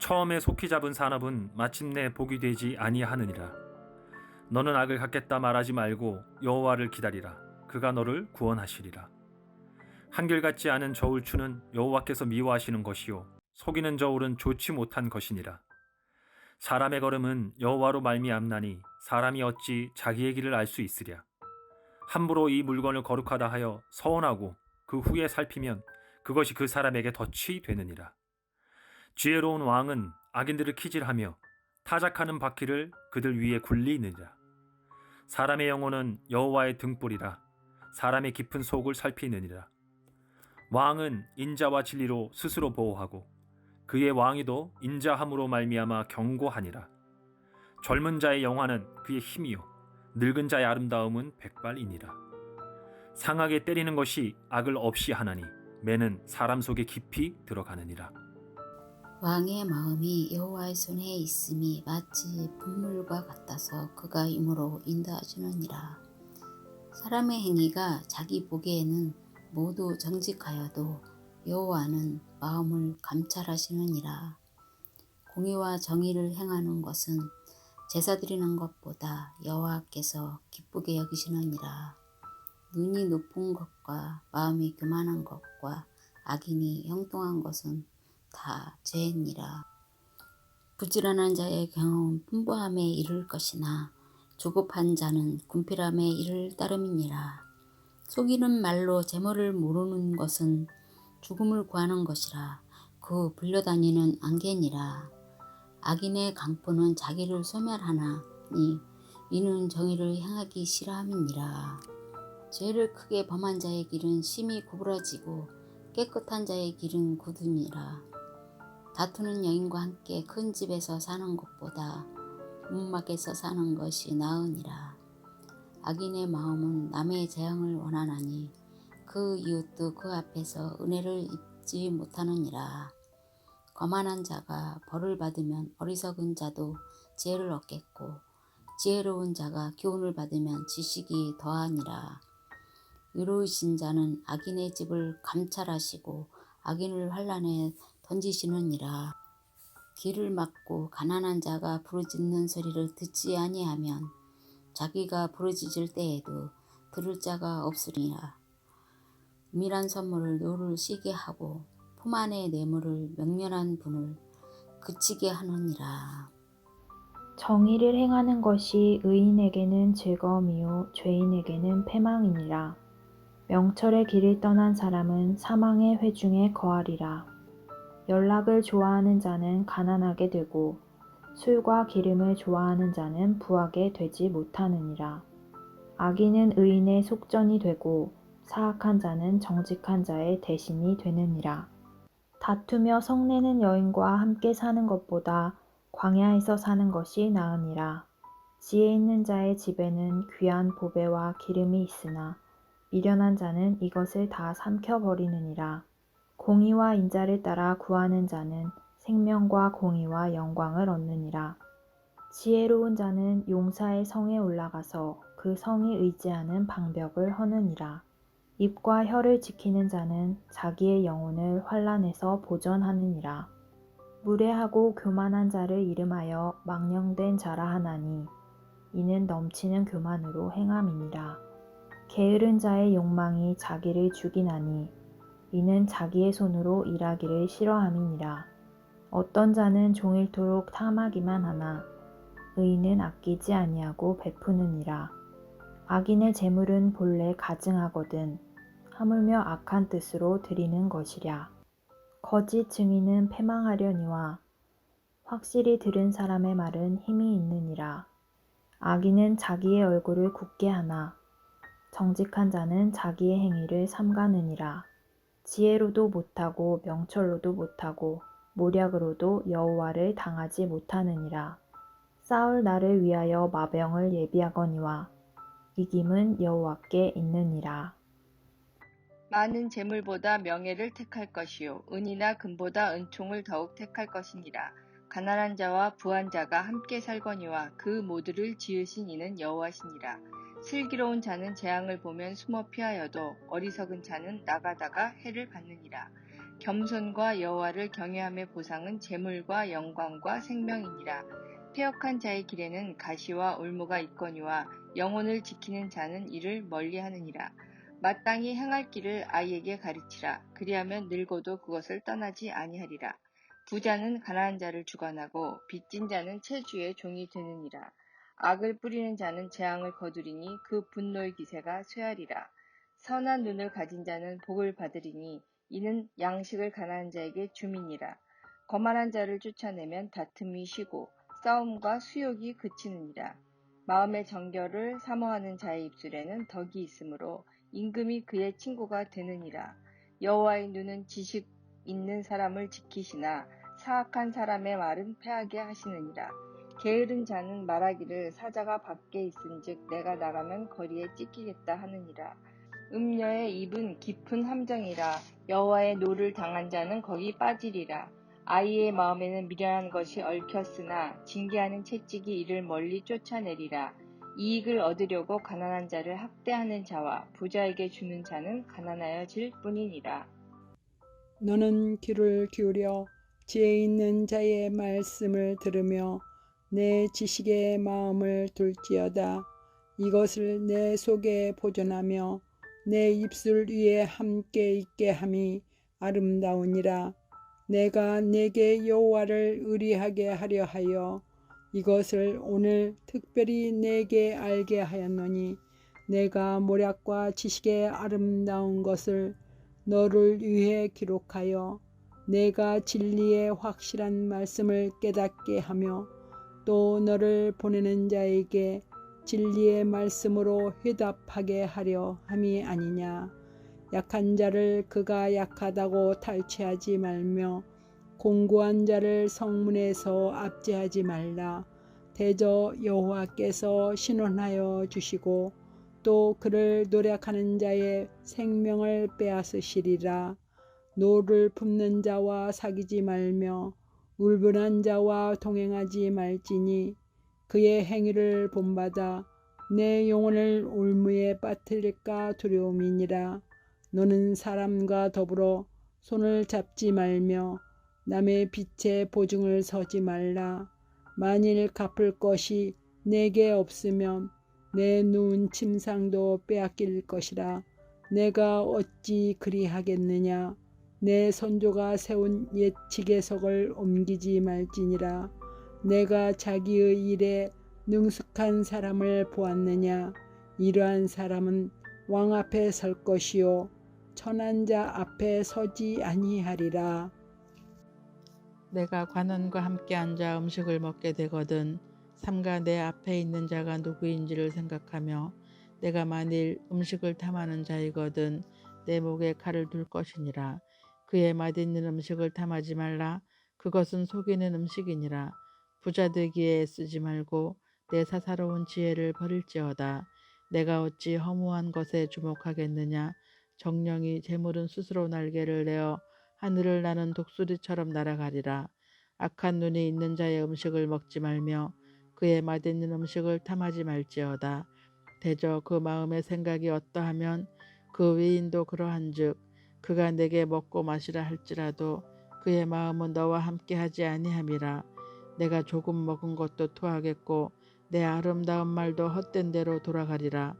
처음에 속히 잡은 산업은 마침내 복이 되지 아니하느니라. 너는 악을 갖겠다 말하지 말고 여호와를 기다리라. 그가 너를 구원하시리라. 한결같지 않은 저울추는 여호와께서 미워하시는 것이요 속이는 저울은 좋지 못한 것이니라. 사람의 걸음은 여호와로 말미암나니 사람이 어찌 자기의 길을 알 수 있으랴. 함부로 이 물건을 거룩하다 하여 서원하고 그 후에 살피면 그것이 그 사람에게 덫이 되느니라. 지혜로운 왕은 악인들을 키질하며 타작하는 바퀴를 그들 위에 굴리느니라. 사람의 영혼은 여호와의 등불이라. 사람의 깊은 속을 살피느니라. 왕은 인자와 진리로 스스로 보호하고 그의 왕위도 인자함으로 말미암아 경고하니라. 젊은 자의 영화는 그의 힘이요 늙은 자의 아름다움은 백발이니라. 상하게 때리는 것이 악을 없이 하나니 매는 사람 속에 깊이 들어가느니라. 왕의 마음이 여호와의 손에 있음이 마치 분물과 같아서 그가 힘으로 인도하시느니라. 사람의 행위가 자기 보기에는 모두 정직하여도 여호와는 마음을 감찰하시느니라. 공의와 정의를 행하는 것은 제사 드리는 것보다 여호와께서 기쁘게 여기시느니라. 눈이 높은 것과 마음이 교만한 것과 악인이 형통한 것은 다 죄니라. 부지런한 자의 경험은 풍부함에 이를 것이나 조급한 자는 군필함에 이를 따름이니라. 속이는 말로 재물을 모르는 것은 죽음을 구하는 것이라. 그 불려다니는 안개니라. 악인의 강포는 자기를 소멸하나니 이는 정의를 행하기 싫어함이니라. 죄를 크게 범한 자의 길은 심히 구부러지고 깨끗한 자의 길은 굳으니라. 다투는 여인과 함께 큰 집에서 사는 것보다 움막에서 사는 것이 나으니라. 악인의 마음은 남의 재앙을 원하나니 그 이웃도 그 앞에서 은혜를 입지 못하느니라. 거만한 자가 벌을 받으면 어리석은 자도 지혜를 얻겠고 지혜로운 자가 교훈을 받으면 지식이 더하니라. 의로우신 자는 악인의 집을 감찰하시고 악인을 환난에 던지시느니라. 길을 막고 가난한 자가 부르짖는 소리를 듣지 아니하면 자기가 부르짖을 때에도 들을 자가 없으리라. 은밀한 선물을 노를 쉬게 하고 품 안의 뇌물을 명렬한 분을 그치게 하느니라. 정의를 행하는 것이 의인에게는 즐거움이요 죄인에게는 패망이니라. 명철의 길을 떠난 사람은 사망의 회중에 거하리라. 연락을 좋아하는 자는 가난하게 되고 술과 기름을 좋아하는 자는 부하게 되지 못하느니라. 악인은 의인의 속전이 되고 사악한 자는 정직한 자의 대신이 되느니라. 다투며 성내는 여인과 함께 사는 것보다 광야에서 사는 것이 나으니라. 지혜 있는 자의 집에는 귀한 보배와 기름이 있으나 미련한 자는 이것을 다 삼켜버리느니라. 공의와 인자를 따라 구하는 자는 생명과 공의와 영광을 얻느니라. 지혜로운 자는 용사의 성에 올라가서 그 성이 의지하는 방벽을 허느니라. 입과 혀를 지키는 자는 자기의 영혼을 환난에서 보전하느니라. 무례하고 교만한 자를 이름하여 망령된 자라 하나니 이는 넘치는 교만으로 행함이니라. 게으른 자의 욕망이 자기를 죽이나니 이는 자기의 손으로 일하기를 싫어함이니라. 어떤 자는 종일토록 탐하기만 하나 의인은 아끼지 아니하고 베푸느니라. 악인의 재물은 본래 가증하거든 하물며 악한 뜻으로 드리는 것이랴. 거짓 증인은 패망하려니와 확실히 들은 사람의 말은 힘이 있느니라. 악인은 자기의 얼굴을 굳게 하나 정직한 자는 자기의 행위를 삼가느니라. 지혜로도 못하고 명철로도 못하고 모략으로도 여호와를 당하지 못하느니라. 싸울 날을 위하여 마병을 예비하거니와 이김은 여호와께 있느니라. 많은 재물보다 명예를 택할 것이요 은이나 금보다 은총을 더욱 택할 것이니라. 가난한 자와 부한 자가 함께 살거니와 그 모두를 지으신 이는 여호와시니라. 슬기로운 자는 재앙을 보면 숨어 피하여도 어리석은 자는 나가다가 해를 받느니라. 겸손과 여호와를 경외함의 보상은 재물과 영광과 생명이니라. 패역한 자의 길에는 가시와 올무가 있거니와 영혼을 지키는 자는 이를 멀리하느니라. 마땅히 행할 길을 아이에게 가르치라. 그리하면 늙어도 그것을 떠나지 아니하리라. 부자는 가난한 자를 주관하고 빚진 자는 채주의 종이 되느니라. 악을 뿌리는 자는 재앙을 거두리니 그 분노의 기세가 쇠하리라. 선한 눈을 가진 자는 복을 받으리니 이는 양식을 가난한 자에게 줌이니라. 거만한 자를 쫓아내면 다툼이 쉬고 싸움과 수욕이 그치느니라. 마음의 정결을 사모하는 자의 입술에는 덕이 있으므로 임금이 그의 친구가 되느니라. 여호와의 눈은 지식 있는 사람을 지키시나 사악한 사람의 말은 패하게 하시느니라. 게으른 자는 말하기를 사자가 밖에 있은즉 내가 나가면 거리에 찢기겠다 하느니라. 음녀의 입은 깊은 함정이라. 여호와의 노를 당한 자는 거기 빠지리라. 아이의 마음에는 미련한 것이 얽혔으나 징계하는 채찍이 이를 멀리 쫓아내리라. 이익을 얻으려고 가난한 자를 학대하는 자와 부자에게 주는 자는 가난하여질 뿐이니라. 너는 귀를 기울여 지혜 있는 자의 말씀을 들으며 내 지식의 마음을 둘지어다. 이것을 내 속에 보존하며 내 입술 위에 함께 있게 함이 아름다우니라. 내가 내게 여호와를 의리하게 하려 하여 이것을 오늘 특별히 내게 알게 하였노니 내가 모략과 지식의 아름다운 것을 너를 위해 기록하여 내가 진리의 확실한 말씀을 깨닫게 하며 또 너를 보내는 자에게 진리의 말씀으로 회답하게 하려 함이 아니냐. 약한 자를 그가 약하다고 탈취하지 말며 공고한 자를 성문에서 압제하지 말라. 대저 여호와께서 신원하여 주시고 또 그를 노력하는 자의 생명을 빼앗으시리라. 노를 품는 자와 사귀지 말며 울분한 자와 동행하지 말지니 그의 행위를 본받아 내 영혼을 올무에 빠뜨릴까 두려움이니라. 너는 사람과 더불어 손을 잡지 말며 남의 빛에 보증을 서지 말라. 만일 갚을 것이 내게 없으면 내 누운 침상도 빼앗길 것이라. 내가 어찌 그리하겠느냐. 내 선조가 세운 옛 지계석을 옮기지 말지니라. 내가 자기의 일에 능숙한 사람을 보았느냐. 이러한 사람은 왕 앞에 설 것이요 천한 자 앞에 서지 아니하리라. 내가 관원과 함께 앉아 음식을 먹게 되거든 삼가 내 앞에 있는 자가 누구인지를 생각하며 내가 만일 음식을 탐하는 자이거든 내 목에 칼을 둘 것이니라. 그의 맛있는 음식을 탐하지 말라. 그것은 속이는 음식이니라. 부자 되기에 쓰지 말고 내 사사로운 지혜를 버릴지어다. 내가 어찌 허무한 것에 주목하겠느냐. 정령이 재물은 스스로 날개를 내어 하늘을 나는 독수리처럼 날아가리라. 악한 눈이 있는 자의 음식을 먹지 말며 그의 맛있는 음식을 탐하지 말지어다. 대저 그 마음의 생각이 어떠하면 그 위인도 그러한즉 그가 내게 먹고 마시라 할지라도 그의 마음은 너와 함께하지 아니함이라. 내가 조금 먹은 것도 토하겠고 내 아름다운 말도 헛된 대로 돌아가리라.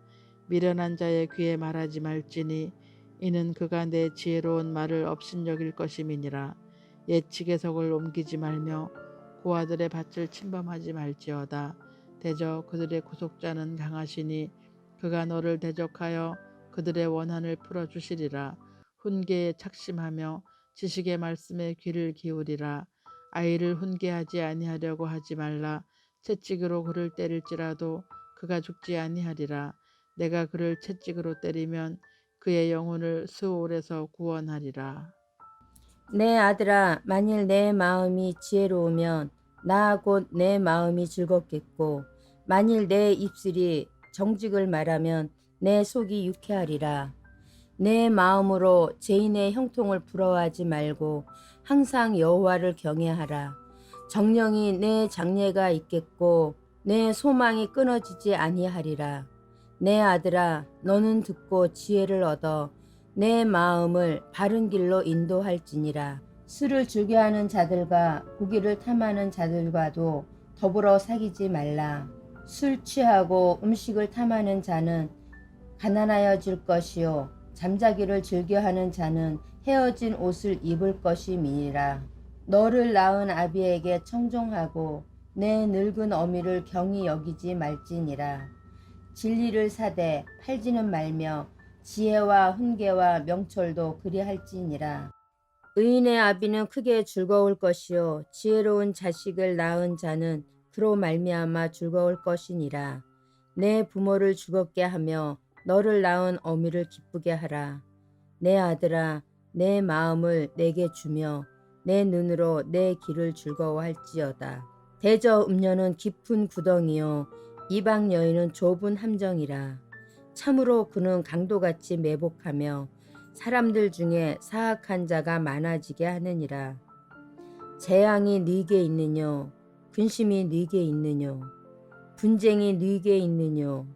미련한 자의 귀에 말하지 말지니 이는 그가 내 지혜로운 말을 업신여길 것임이니라. 옛 지계석을 옮기지 말며 고아들의 밭을 침범하지 말지어다. 대저 그들의 구속자는 강하시니 그가 너를 대적하여 그들의 원한을 풀어주시리라. 훈계에 착심하며 지식의 말씀에 귀를 기울이라. 아이를 훈계하지 아니하려고 하지 말라. 채찍으로 그를 때릴지라도 그가 죽지 아니하리라. 내가 그를 채찍으로 때리면 그의 영혼을 스올에서 구원하리라. 내 아들아, 만일 내 마음이 지혜로우면 나 곧 내 마음이 즐겁겠고 만일 내 입술이 정직을 말하면 내 속이 유쾌하리라. 내 마음으로 죄인의 형통을 부러워하지 말고 항상 여호와를 경외하라. 정령이 내 장래가 있겠고 내 소망이 끊어지지 아니하리라. 내 아들아, 너는 듣고 지혜를 얻어 내 마음을 바른 길로 인도할지니라. 술을 즐겨하는 자들과 고기를 탐하는 자들과도 더불어 사귀지 말라. 술 취하고 음식을 탐하는 자는 가난하여질 것이요 잠자기를 즐겨하는 자는 헤어진 옷을 입을 것임이니라. 너를 낳은 아비에게 청종하고 내 늙은 어미를 경히 여기지 말지니라. 진리를 사되 팔지는 말며 지혜와 훈계와 명철도 그리할지니라. 의인의 아비는 크게 즐거울 것이요 지혜로운 자식을 낳은 자는 그로 말미암아 즐거울 것이니라. 내 부모를 즐겁게 하며 너를 낳은 어미를 기쁘게 하라. 내 아들아, 내 마음을 내게 주며 내 눈으로 내 길을 즐거워할지어다. 대저 음녀는 깊은 구덩이요 이방 여인은 좁은 함정이라. 참으로 그는 강도같이 매복하며 사람들 중에 사악한 자가 많아지게 하느니라. 재앙이 네게 있느뇨 근심이 네게 있느뇨 분쟁이 네게 있느뇨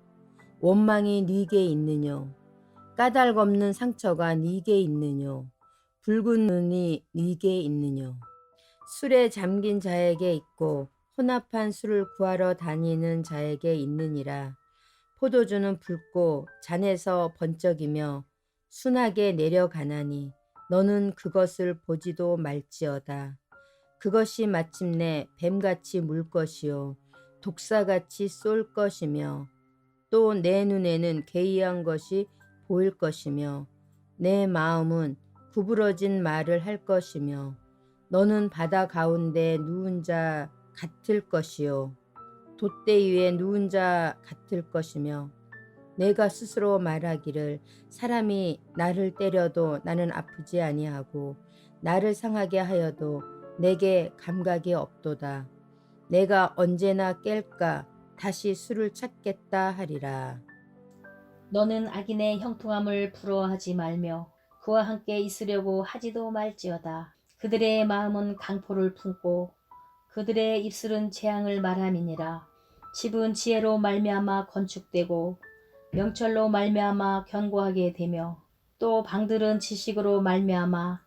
원망이 네게 있느뇨 까닭 없는 상처가 네게 있느뇨 붉은 눈이 네게 있느뇨. 술에 잠긴 자에게 있고 혼합한 술을 구하러 다니는 자에게 있느니라. 포도주는 붉고 잔에서 번쩍이며 순하게 내려가나니 너는 그것을 보지도 말지어다. 그것이 마침내 뱀같이 물 것이요 독사같이 쏠 것이며 또 내 눈에는 개이한 것이 보일 것이며 내 마음은 구부러진 말을 할 것이며 너는 바다 가운데 누운 자 같을 것이요 돛대 위에 누운 자 같을 것이며 내가 스스로 말하기를 사람이 나를 때려도 나는 아프지 아니하고 나를 상하게 하여도 내게 감각이 없도다. 내가 언제나 깰까 다시 술을 찾겠다 하리라. 너는 악인의 형통함을 부러워하지 말며 그와 함께 있으려고 하지도 말지어다. 그들의 마음은 강포를 품고 그들의 입술은 재앙을 말함이니라. 집은 지혜로 말미암아 건축되고 명철로 말미암아 견고하게 되며 또 방들은 지식으로 말미암아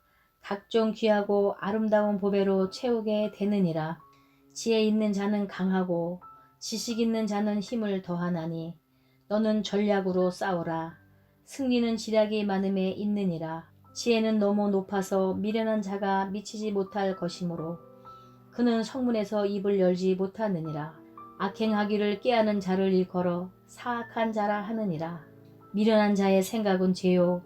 각종 귀하고 아름다운 보배로 채우게 되느니라. 지혜 있는 자는 강하고 지식 있는 자는 힘을 더하나니 너는 전략으로 싸우라. 승리는 지략이 많음에 있느니라. 지혜는 너무 높아서 미련한 자가 미치지 못할 것이므로 그는 성문에서 입을 열지 못하느니라. 악행하기를 꾀하는 자를 일컬어 사악한 자라 하느니라. 미련한 자의 생각은 죄요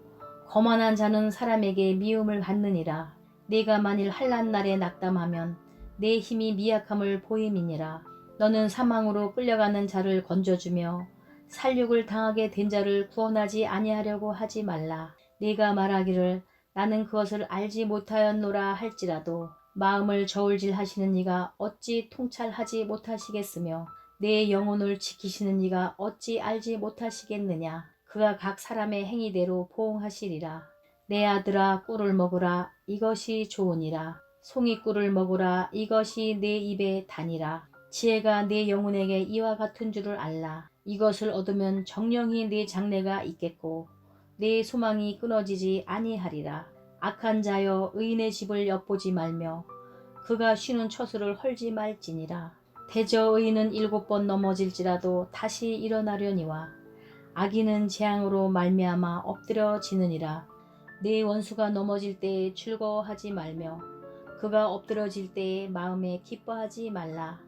거만한 자는 사람에게 미움을 받느니라. 네가 만일 환난 날에 낙담하면 내 힘이 미약함을 보임이니라. 너는 사망으로 끌려가는 자를 건져주며 살육을 당하게 된 자를 구원하지 아니하려고 하지 말라. 네가 말하기를 나는 그것을 알지 못하였노라 할지라도 마음을 저울질하시는 이가 어찌 통찰하지 못하시겠으며 내 영혼을 지키시는 이가 어찌 알지 못하시겠느냐. 그가 각 사람의 행위대로 보응하시리라. 내 아들아 꿀을 먹으라. 이것이 좋으니라. 송이꿀을 먹으라. 이것이 내 입에 다니라. 지혜가 내 영혼에게 이와 같은 줄을 알라. 이것을 얻으면 정령히 내 장래가 있겠고 내 소망이 끊어지지 아니하리라. 악한 자여 의인의 집을 엿보지 말며 그가 쉬는 처소를 헐지 말지니라. 대저 의인은 7번 넘어질지라도 다시 일어나려니와 악인은 재앙으로 말미암아 엎드려지느니라. 내 원수가 넘어질 때에 즐거워하지 말며 그가 엎드러질 때에 마음에 기뻐하지 말라.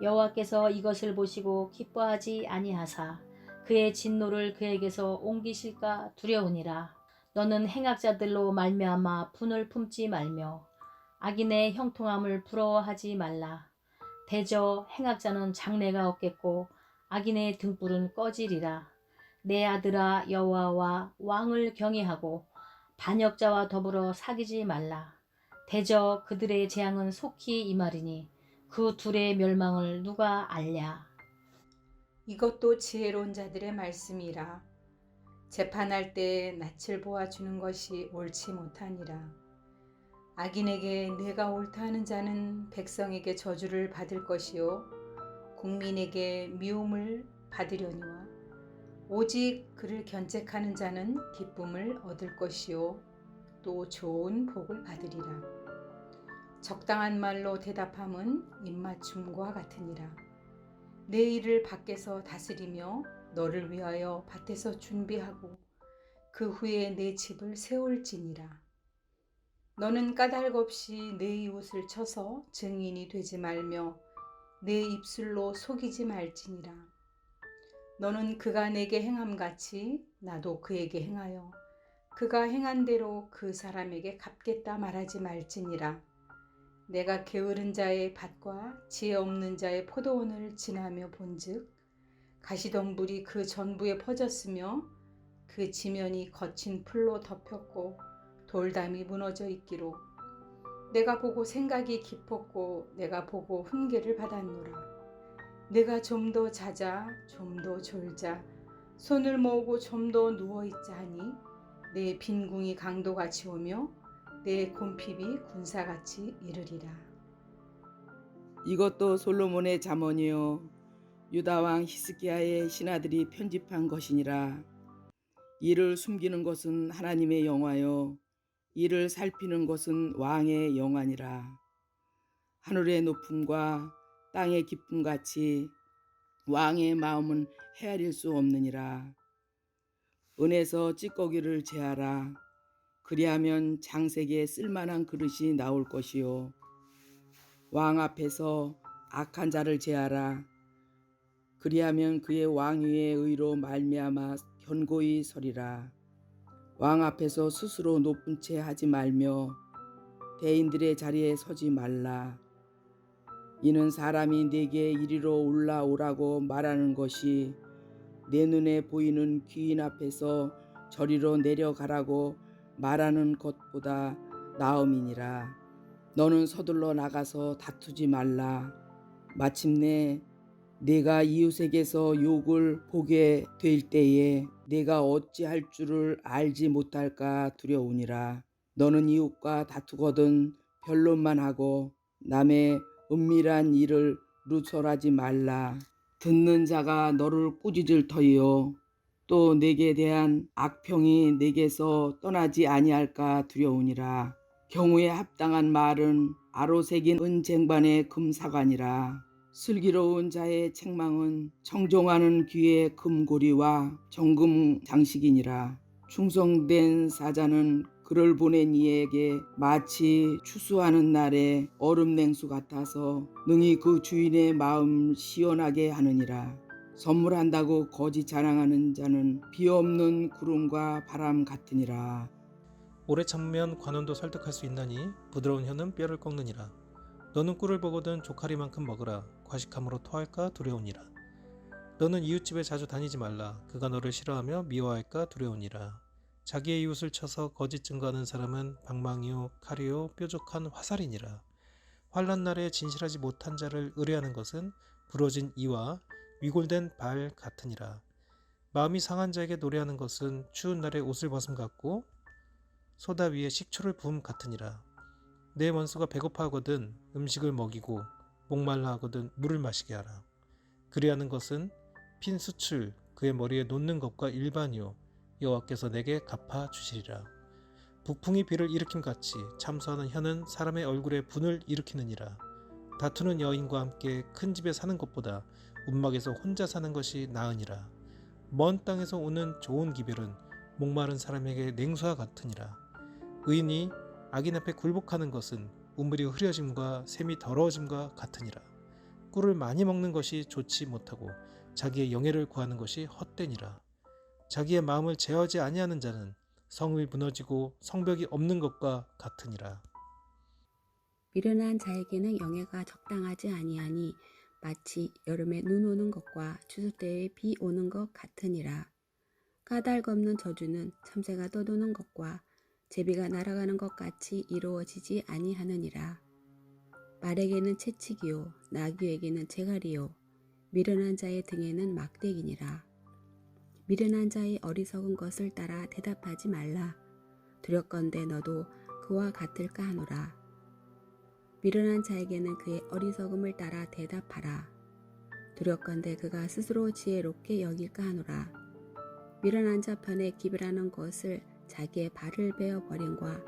여호와께서 이것을 보시고 기뻐하지 아니하사 그의 진노를 그에게서 옮기실까 두려우니라. 너는 행악자들로 말미암아 분을 품지 말며 악인의 형통함을 부러워하지 말라. 대저 행악자는 장래가 없겠고 악인의 등불은 꺼지리라. 내 아들아 여호와와 왕을 경외하고 반역자와 더불어 사귀지 말라. 대저 그들의 재앙은 속히 임하리니 그 둘의 멸망을 누가 알랴. 이것도 지혜로운 자들의 말씀이라. 재판할 때에 낯을 보아주는 것이 옳지 못하니라. 악인에게 내가 옳다 하는 자는 백성에게 저주를 받을 것이요 국민에게 미움을 받으려니와 오직 그를 견책하는 자는 기쁨을 얻을 것이요 또 좋은 복을 받으리라. 적당한 말로 대답함은 입맞춤과 같으니라. 내 일을 밖에서 다스리며 너를 위하여 밭에서 준비하고 그 후에 내 집을 세울지니라. 너는 까닭 없이 내 이웃을 쳐서 증인이 되지 말며 내 입술로 속이지 말지니라. 너는 그가 내게 행함같이 나도 그에게 행하여 그가 행한 대로 그 사람에게 갚겠다 말하지 말지니라. 내가 게으른 자의 밭과 지혜 없는 자의 포도원을 지나며 본즉 가시덤불이 그 전부에 퍼졌으며 그 지면이 거친 풀로 덮였고 돌담이 무너져 있기로 내가 보고 생각이 깊었고 내가 보고 훈계를 받았노라. 내가 좀 더 자자 좀 더 졸자 손을 모으고 좀 더 누워있자 하니 내 빈궁이 강도같이 오며 내 곰핍이 군사같이 이르리라. 이것도 솔로몬의 잠언이요 유다왕 히스기야의 신하들이 편집한 것이니라. 이를 숨기는 것은 하나님의 영화요 이를 살피는 것은 왕의 영화니라. 하늘의 높음과 땅의 깊음같이 왕의 마음은 헤아릴 수 없느니라. 은에서 찌꺼기를 제하라. 그리하면 장색에 쓸만한 그릇이 나올 것이요 왕 앞에서 악한 자를 제하라. 그리하면 그의 왕위의 의로 말미암아 견고히 서리라. 왕 앞에서 스스로 높은 채 하지 말며 대인들의 자리에 서지 말라. 이는 사람이 내게 이리로 올라오라고 말하는 것이 내 눈에 보이는 귀인 앞에서 저리로 내려가라고 말하는 것보다 나음이니라. 너는 서둘러 나가서 다투지 말라. 마침내 내가 이웃에게서 욕을 보게 될 때에 내가 어찌할 줄을 알지 못할까 두려우니라. 너는 이웃과 다투거든 변론만 하고 남의 은밀한 일을 누설하지 말라. 듣는 자가 너를 꾸짖을 터이요 또 내게 대한 악평이 내게서 떠나지 아니할까 두려우니라. 경우에 합당한 말은 아로 새긴 은쟁반의 금사관이라. 슬기로운 자의 책망은 청종하는 귀의 금고리와 정금 장식이니라. 충성된 사자는 그를 보낸 이에게 마치 추수하는 날의 얼음 냉수 같아서 능히 그 주인의 마음 시원하게 하느니라. 선물한다고 거짓 자랑하는 자는 비 없는 구름과 바람 같으니라. 오래 참으면 관원도 설득할 수 있나니 부드러운 혀는 뼈를 꺾느니라. 너는 꿀을 보거든 조카리만큼 먹으라. 과식함으로 토할까 두려우니라. 너는 이웃집에 자주 다니지 말라. 그가 너를 싫어하며 미워할까 두려우니라. 자기의 이웃을 쳐서 거짓 증거하는 사람은 방망이요 칼이요 뾰족한 화살이니라. 환난 날에 진실하지 못한 자를 의뢰하는 것은 부러진 이와 위골된 발 같으니라. 마음이 상한 자에게 노래하는 것은 추운 날에 옷을 벗음 같고 소다 위에 식초를 부음 같으니라. 내 원수가 배고파하거든 음식을 먹이고 목말라 하거든 물을 마시게 하라. 그리하는 것은 핀 수출 그의 머리에 놓는 것과 일반이요 여호와께서 내게 갚아 주시리라. 북풍이 비를 일으킴같이 참소하는 혀는 사람의 얼굴에 분을 일으키느니라. 다투는 여인과 함께 큰 집에 사는 것보다 움막에서 혼자 사는 것이 나으니라. 먼 땅에서 오는 좋은 기별은 목마른 사람에게 냉수와 같으니라. 의인이 악인 앞에 굴복하는 것은 우물이 흐려짐과 샘이 더러워짐과 같으니라. 꿀을 많이 먹는 것이 좋지 못하고 자기의 영예를 구하는 것이 헛되니라. 자기의 마음을 제어하지 아니하는 자는 성이 무너지고 성벽이 없는 것과 같으니라. 미련한 자에게는 영예가 적당하지 아니하니 마치 여름에 눈 오는 것과 추수 때에 비 오는 것 같으니라. 까닭 없는 저주는 참새가 떠도는 것과 제비가 날아가는 것 같이 이루어지지 아니하느니라. 말에게는 채찍이요 나귀에게는 재갈이요 미련한 자의 등에는 막대기니라. 미련한 자의 어리석은 것을 따라 대답하지 말라. 두렵건대 너도 그와 같을까 하노라. 미련한 자에게는 그의 어리석음을 따라 대답하라. 두렵건대 그가 스스로 지혜롭게 여길까 하노라. 미련한 자 편에 기별하는 것을 자기의 발을 베어 버림과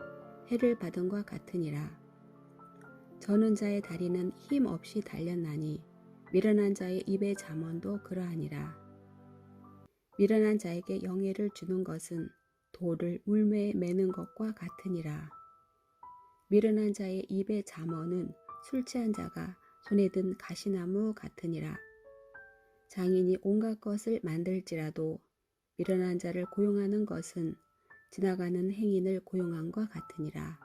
해를 받은 것 같으니라. 저는 자의 다리는 힘 없이 달렸나니 미련한 자의 입의 잠언도 그러하니라. 미련한 자에게 영예를 주는 것은 돌을 물매에 매는 것과 같으니라. 미련한 자의 입의 잠언은 술 취한 자가 손에 든 가시나무 같으니라. 장인이 온갖 것을 만들지라도 미련한 자를 고용하는 것은 지나가는 행인을 고용한과 같으니라.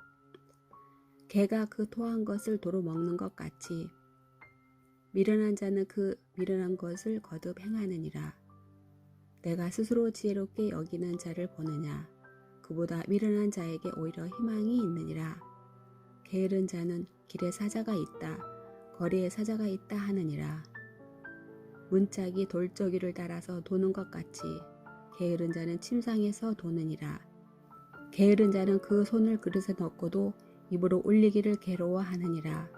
개가 그 토한 것을 도로 먹는 것 같이 미련한 자는 그 미련한 것을 거듭 행하느니라. 내가 스스로 지혜롭게 여기는 자를 보느냐. 그보다 미련한 자에게 오히려 희망이 있느니라. 게으른 자는 길에 사자가 있다, 거리에 사자가 있다 하느니라. 문짝이 돌저귀를 따라서 도는 것 같이 게으른 자는 침상에서 도느니라. 게으른 자는 그 손을 그릇에 넣고도 입으로 올리기를 괴로워하느니라.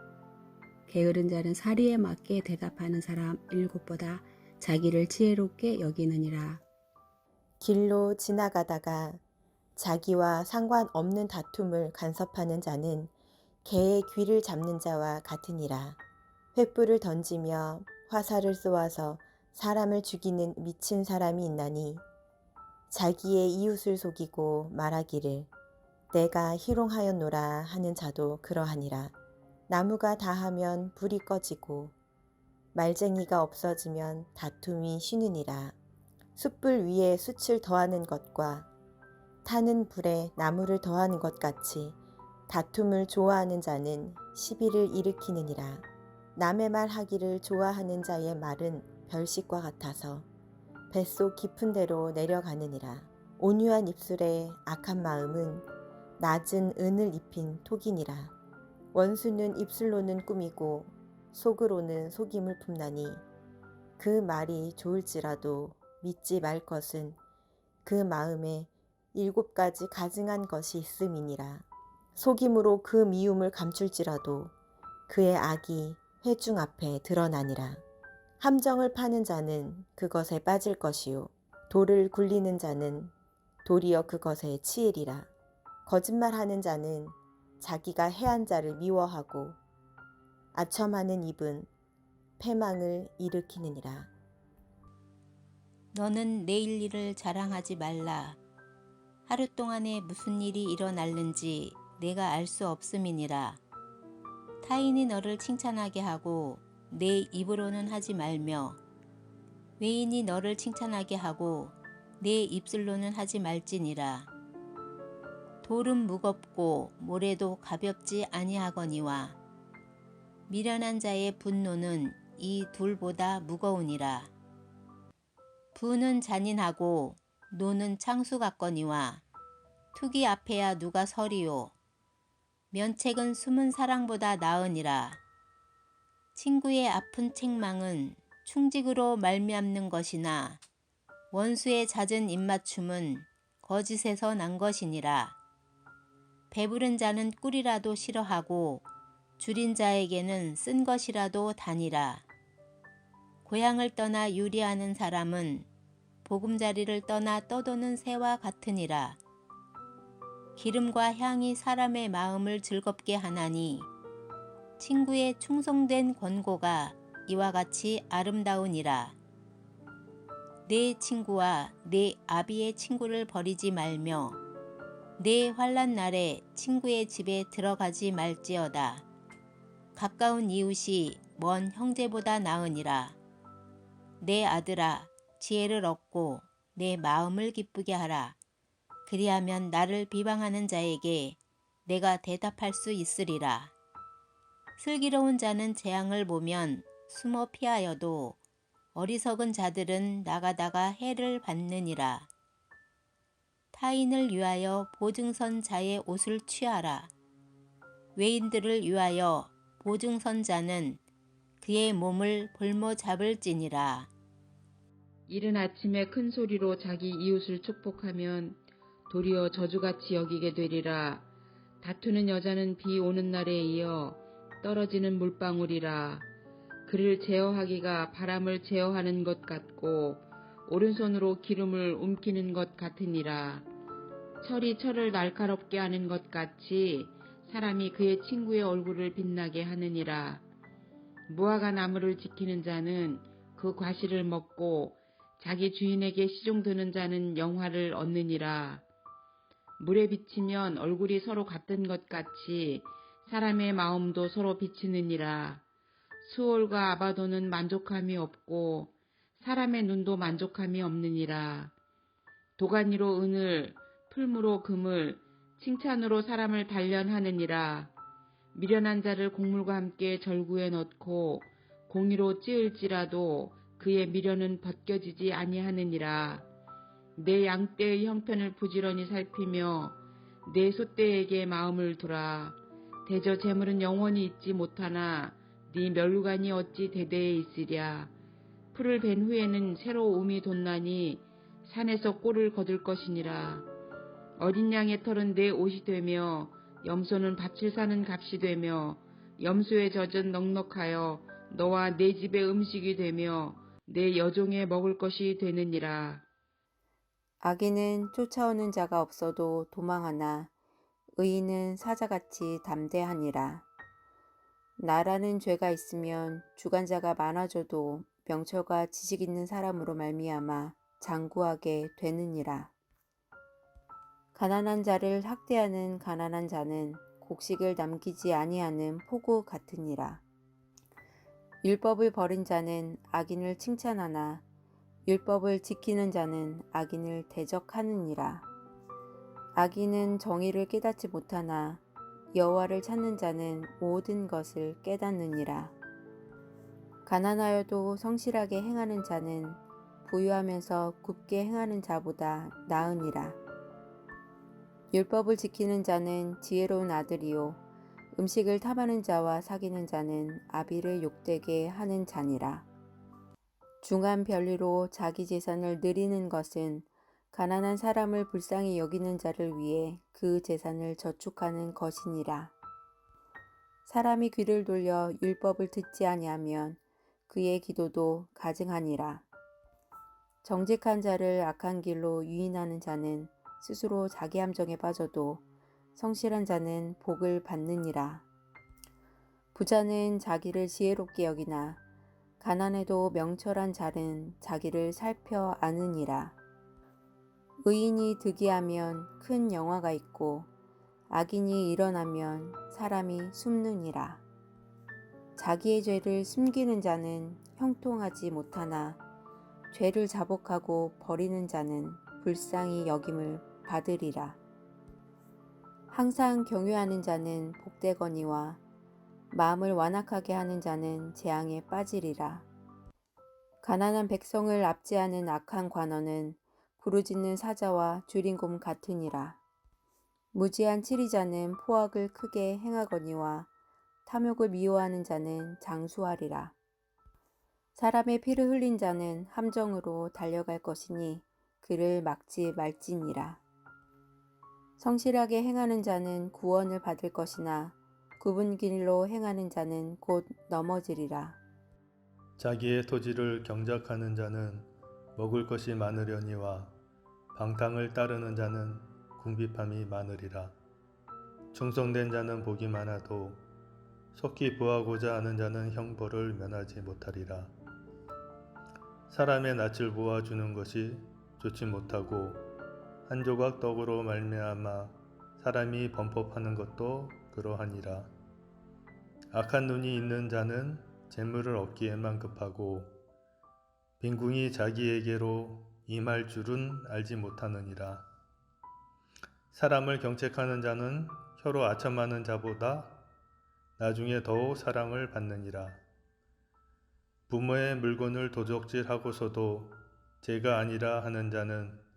게으른 자는 사리에 맞게 대답하는 사람 7보다 자기를 지혜롭게 여기느니라. 길로 지나가다가 자기와 상관없는 다툼을 간섭하는 자는 개의 귀를 잡는 자와 같으니라. 횃불을 던지며 화살을 쏘아서 사람을 죽이는 미친 사람이 있나니 자기의 이웃을 속이고 말하기를 내가 희롱하였노라 하는 자도 그러하니라. 나무가 다하면 불이 꺼지고 말쟁이가 없어지면 다툼이 쉬느니라. 숯불 위에 숯을 더하는 것과 타는 불에 나무를 더하는 것 같이 다툼을 좋아하는 자는 시비를 일으키느니라. 남의 말 하기를 좋아하는 자의 말은 별식과 같아서 뱃속 깊은 데로 내려가느니라. 온유한 입술에 악한 마음은 낮은 은을 입힌 톡이니라. 원수는 입술로는 꾸미고 속으로는 속임을 품나니 그 말이 좋을지라도 믿지 말 것은 그 마음에 7가지 가증한 것이 있음이니라. 속임으로 그 미움을 감출지라도 그의 악이 회중 앞에 드러나니라. 함정을 파는 자는 그것에 빠질 것이요 돌을 굴리는 자는 도리어 그것에 치이리라. 거짓말하는 자는 자기가 해한 자를 미워하고 아첨하는 입은 패망을 일으키느니라. 너는 내일 일을 자랑하지 말라. 하루 동안에 무슨 일이 일어날는지 내가 알 수 없음이니라. 타인이 너를 칭찬하게 하고 내 입으로는 하지 말며 외인이 너를 칭찬하게 하고 내 입술로는 하지 말지니라. 돌은 무겁고 모래도 가볍지 아니하거니와 미련한 자의 분노는 이 둘보다 무거우니라. 부는 잔인하고 노는 창수 같거니와 투기 앞에야 누가 서리요. 면책은 숨은 사랑보다 나으니라. 친구의 아픈 책망은 충직으로 말미암는 것이나 원수의 잦은 입맞춤은 거짓에서 난 것이니라. 배부른 자는 꿀이라도 싫어하고 줄인 자에게는 쓴 것이라도 다니라. 고향을 떠나 유리하는 사람은 보금자리를 떠나 떠도는 새와 같으니라. 기름과 향이 사람의 마음을 즐겁게 하나니 친구의 충성된 권고가 이와 같이 아름다우니라. 내 친구와 내 아비의 친구를 버리지 말며 내 환난 날에 친구의 집에 들어가지 말지어다. 가까운 이웃이 먼 형제보다 나으니라. 내 아들아, 지혜를 얻고 내 마음을 기쁘게 하라. 그리하면 나를 비방하는 자에게 내가 대답할 수 있으리라. 슬기로운 자는 재앙을 보면 숨어 피하여도 어리석은 자들은 나가다가 해를 받느니라. 타인을 위하여 보증선 자의 옷을 취하라. 외인들을 위하여 보증선 자는 그의 몸을 볼모 잡을지니라. 이른 아침에 큰 소리로 자기 이웃을 축복하면 도리어 저주같이 여기게 되리라. 다투는 여자는 비 오는 날에 이어 떨어지는 물방울이라. 그를 제어하기가 바람을 제어하는 것 같고 오른손으로 기름을 움키는 것 같으니라. 철이 철을 날카롭게 하는 것 같이 사람이 그의 친구의 얼굴을 빛나게 하느니라. 무화과 나무를 지키는 자는 그 과실을 먹고 자기 주인에게 시종드는 자는 영화를 얻느니라. 물에 비치면 얼굴이 서로 같은 것 같이 사람의 마음도 서로 비치느니라. 수올과 아바도는 만족함이 없고 사람의 눈도 만족함이 없느니라. 도가니로 은을, 풀무로 금을, 칭찬으로 사람을 단련하느니라. 미련한 자를 곡물과 함께 절구에 넣고 공의로 찌을지라도 그의 미련은 벗겨지지 아니하느니라. 내 양떼의 형편을 부지런히 살피며 내 소떼에게 마음을 두라. 대저 재물은 영원히 있지 못하나 네 멸관이 어찌 대대에 있으랴. 풀을 벤 후에는 새로 움이 돋나니 산에서 꼴을 거둘 것이니라. 어린 양의 털은 내 옷이 되며 염소는 밭을 사는 값이 되며 염소의 젖은 넉넉하여 너와 내 집의 음식이 되며 내 여종의 먹을 것이 되느니라. 악인은 쫓아오는 자가 없어도 도망하나 의인은 사자같이 담대하니라. 나라는 죄가 있으면 주관자가 많아져도 명철과 지식 있는 사람으로 말미암아 장구하게 되느니라. 가난한 자를 학대하는 가난한 자는 곡식을 남기지 아니하는 포구 같으니라. 율법을 버린 자는 악인을 칭찬하나 율법을 지키는 자는 악인을 대적하느니라. 악인은 정의를 깨닫지 못하나 여호와를 찾는 자는 모든 것을 깨닫느니라. 가난하여도 성실하게 행하는 자는 부유하면서 굽게 행하는 자보다 나으니라. 율법을 지키는 자는 지혜로운 아들이요 음식을 탐하는 자와 사귀는 자는 아비를 욕되게 하는 자니라. 중한 별리로 자기 재산을 늘리는 것은 가난한 사람을 불쌍히 여기는 자를 위해 그 재산을 저축하는 것이니라. 사람이 귀를 돌려 율법을 듣지 아니하면 그의 기도도 가증하니라. 정직한 자를 악한 길로 유인하는 자는 스스로 자기 함정에 빠져도 성실한 자는 복을 받느니라. 부자는 자기를 지혜롭게 여기나 가난해도 명철한 자는 자기를 살펴 아느니라. 의인이 득이하면 큰 영화가 있고 악인이 일어나면 사람이 숨느니라. 자기의 죄를 숨기는 자는 형통하지 못하나 죄를 자복하고 버리는 자는 불쌍히 여김을 받으리라. 항상 경외하는 자는 복되거니와 마음을 완악하게 하는 자는 재앙에 빠지리라. 가난한 백성을 압제하는 악한 관원은 부르짖는 사자와 주린곰 같으니라. 무지한 치리자는 포악을 크게 행하거니와 탐욕을 미워하는 자는 장수하리라. 사람의 피를 흘린 자는 함정으로 달려갈 것이니 그를 막지 말지니라. 성실하게 행하는 자는 구원을 받을 것이나 굽은 길로 행하는 자는 곧 넘어지리라. 자기의 토지를 경작하는 자는 먹을 것이 많으려니와 방탕을 따르는 자는 궁핍함이 많으리라. 충성된 자는 복이 많아도 속히 부하고자 하는 자는 형벌을 면하지 못하리라. 사람의 낯을 보아주는 것이 좋지 못하고 한 조각 떡으로 말미암아 사람이 범법하는 것도 그러하니라. 악한 눈이 있는 자는 재물을 얻기에만 급하고 빈궁이 자기에게로 임할 줄은 알지 못하느니라. 사람을 경책하는 자는 혀로 아첨하는 자보다 나중에 더욱 사랑을 받느니라. 부모의 물건을 도적질하고서도 죄가 아니라 하는 자는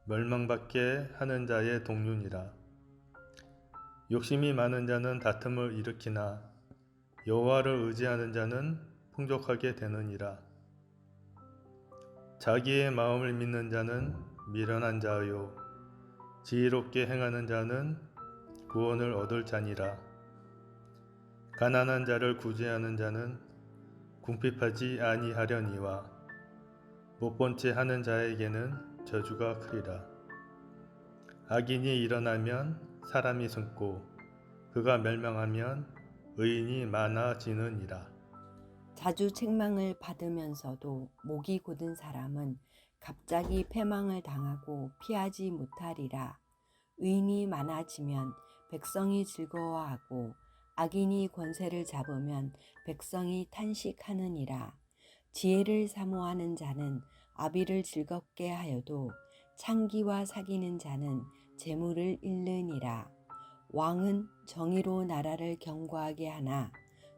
멸망받게 하는 자의 동류니라. 욕심이 많은 자는 다툼을 일으키나 여호와를 의지하는 자는 풍족하게 되느니라. 자기의 마음을 믿는 자는 미련한 자요 지혜롭게 행하는 자는 구원을 얻을 자니라. 가난한 자를 구제하는 자는 궁핍하지 아니하려니와 못본 채 하는 자에게는 저주가 크리라. 악인이 일어나면 사람이 숨고 그가 멸망하면 의인이 많아지느니라. 자주 책망을 받으면서도 목이 곧은 사람은 갑자기 패망을 당하고 피하지 못하리라. 의인이 많아지면 백성이 즐거워하고 악인이 권세를 잡으면 백성이 탄식하느니라. 지혜를 사모하는 자는 아비를 즐겁게 하여도 창기와 사귀는 자는 재물을 잃느니라. 왕은 정의로 나라를 견고하게 하나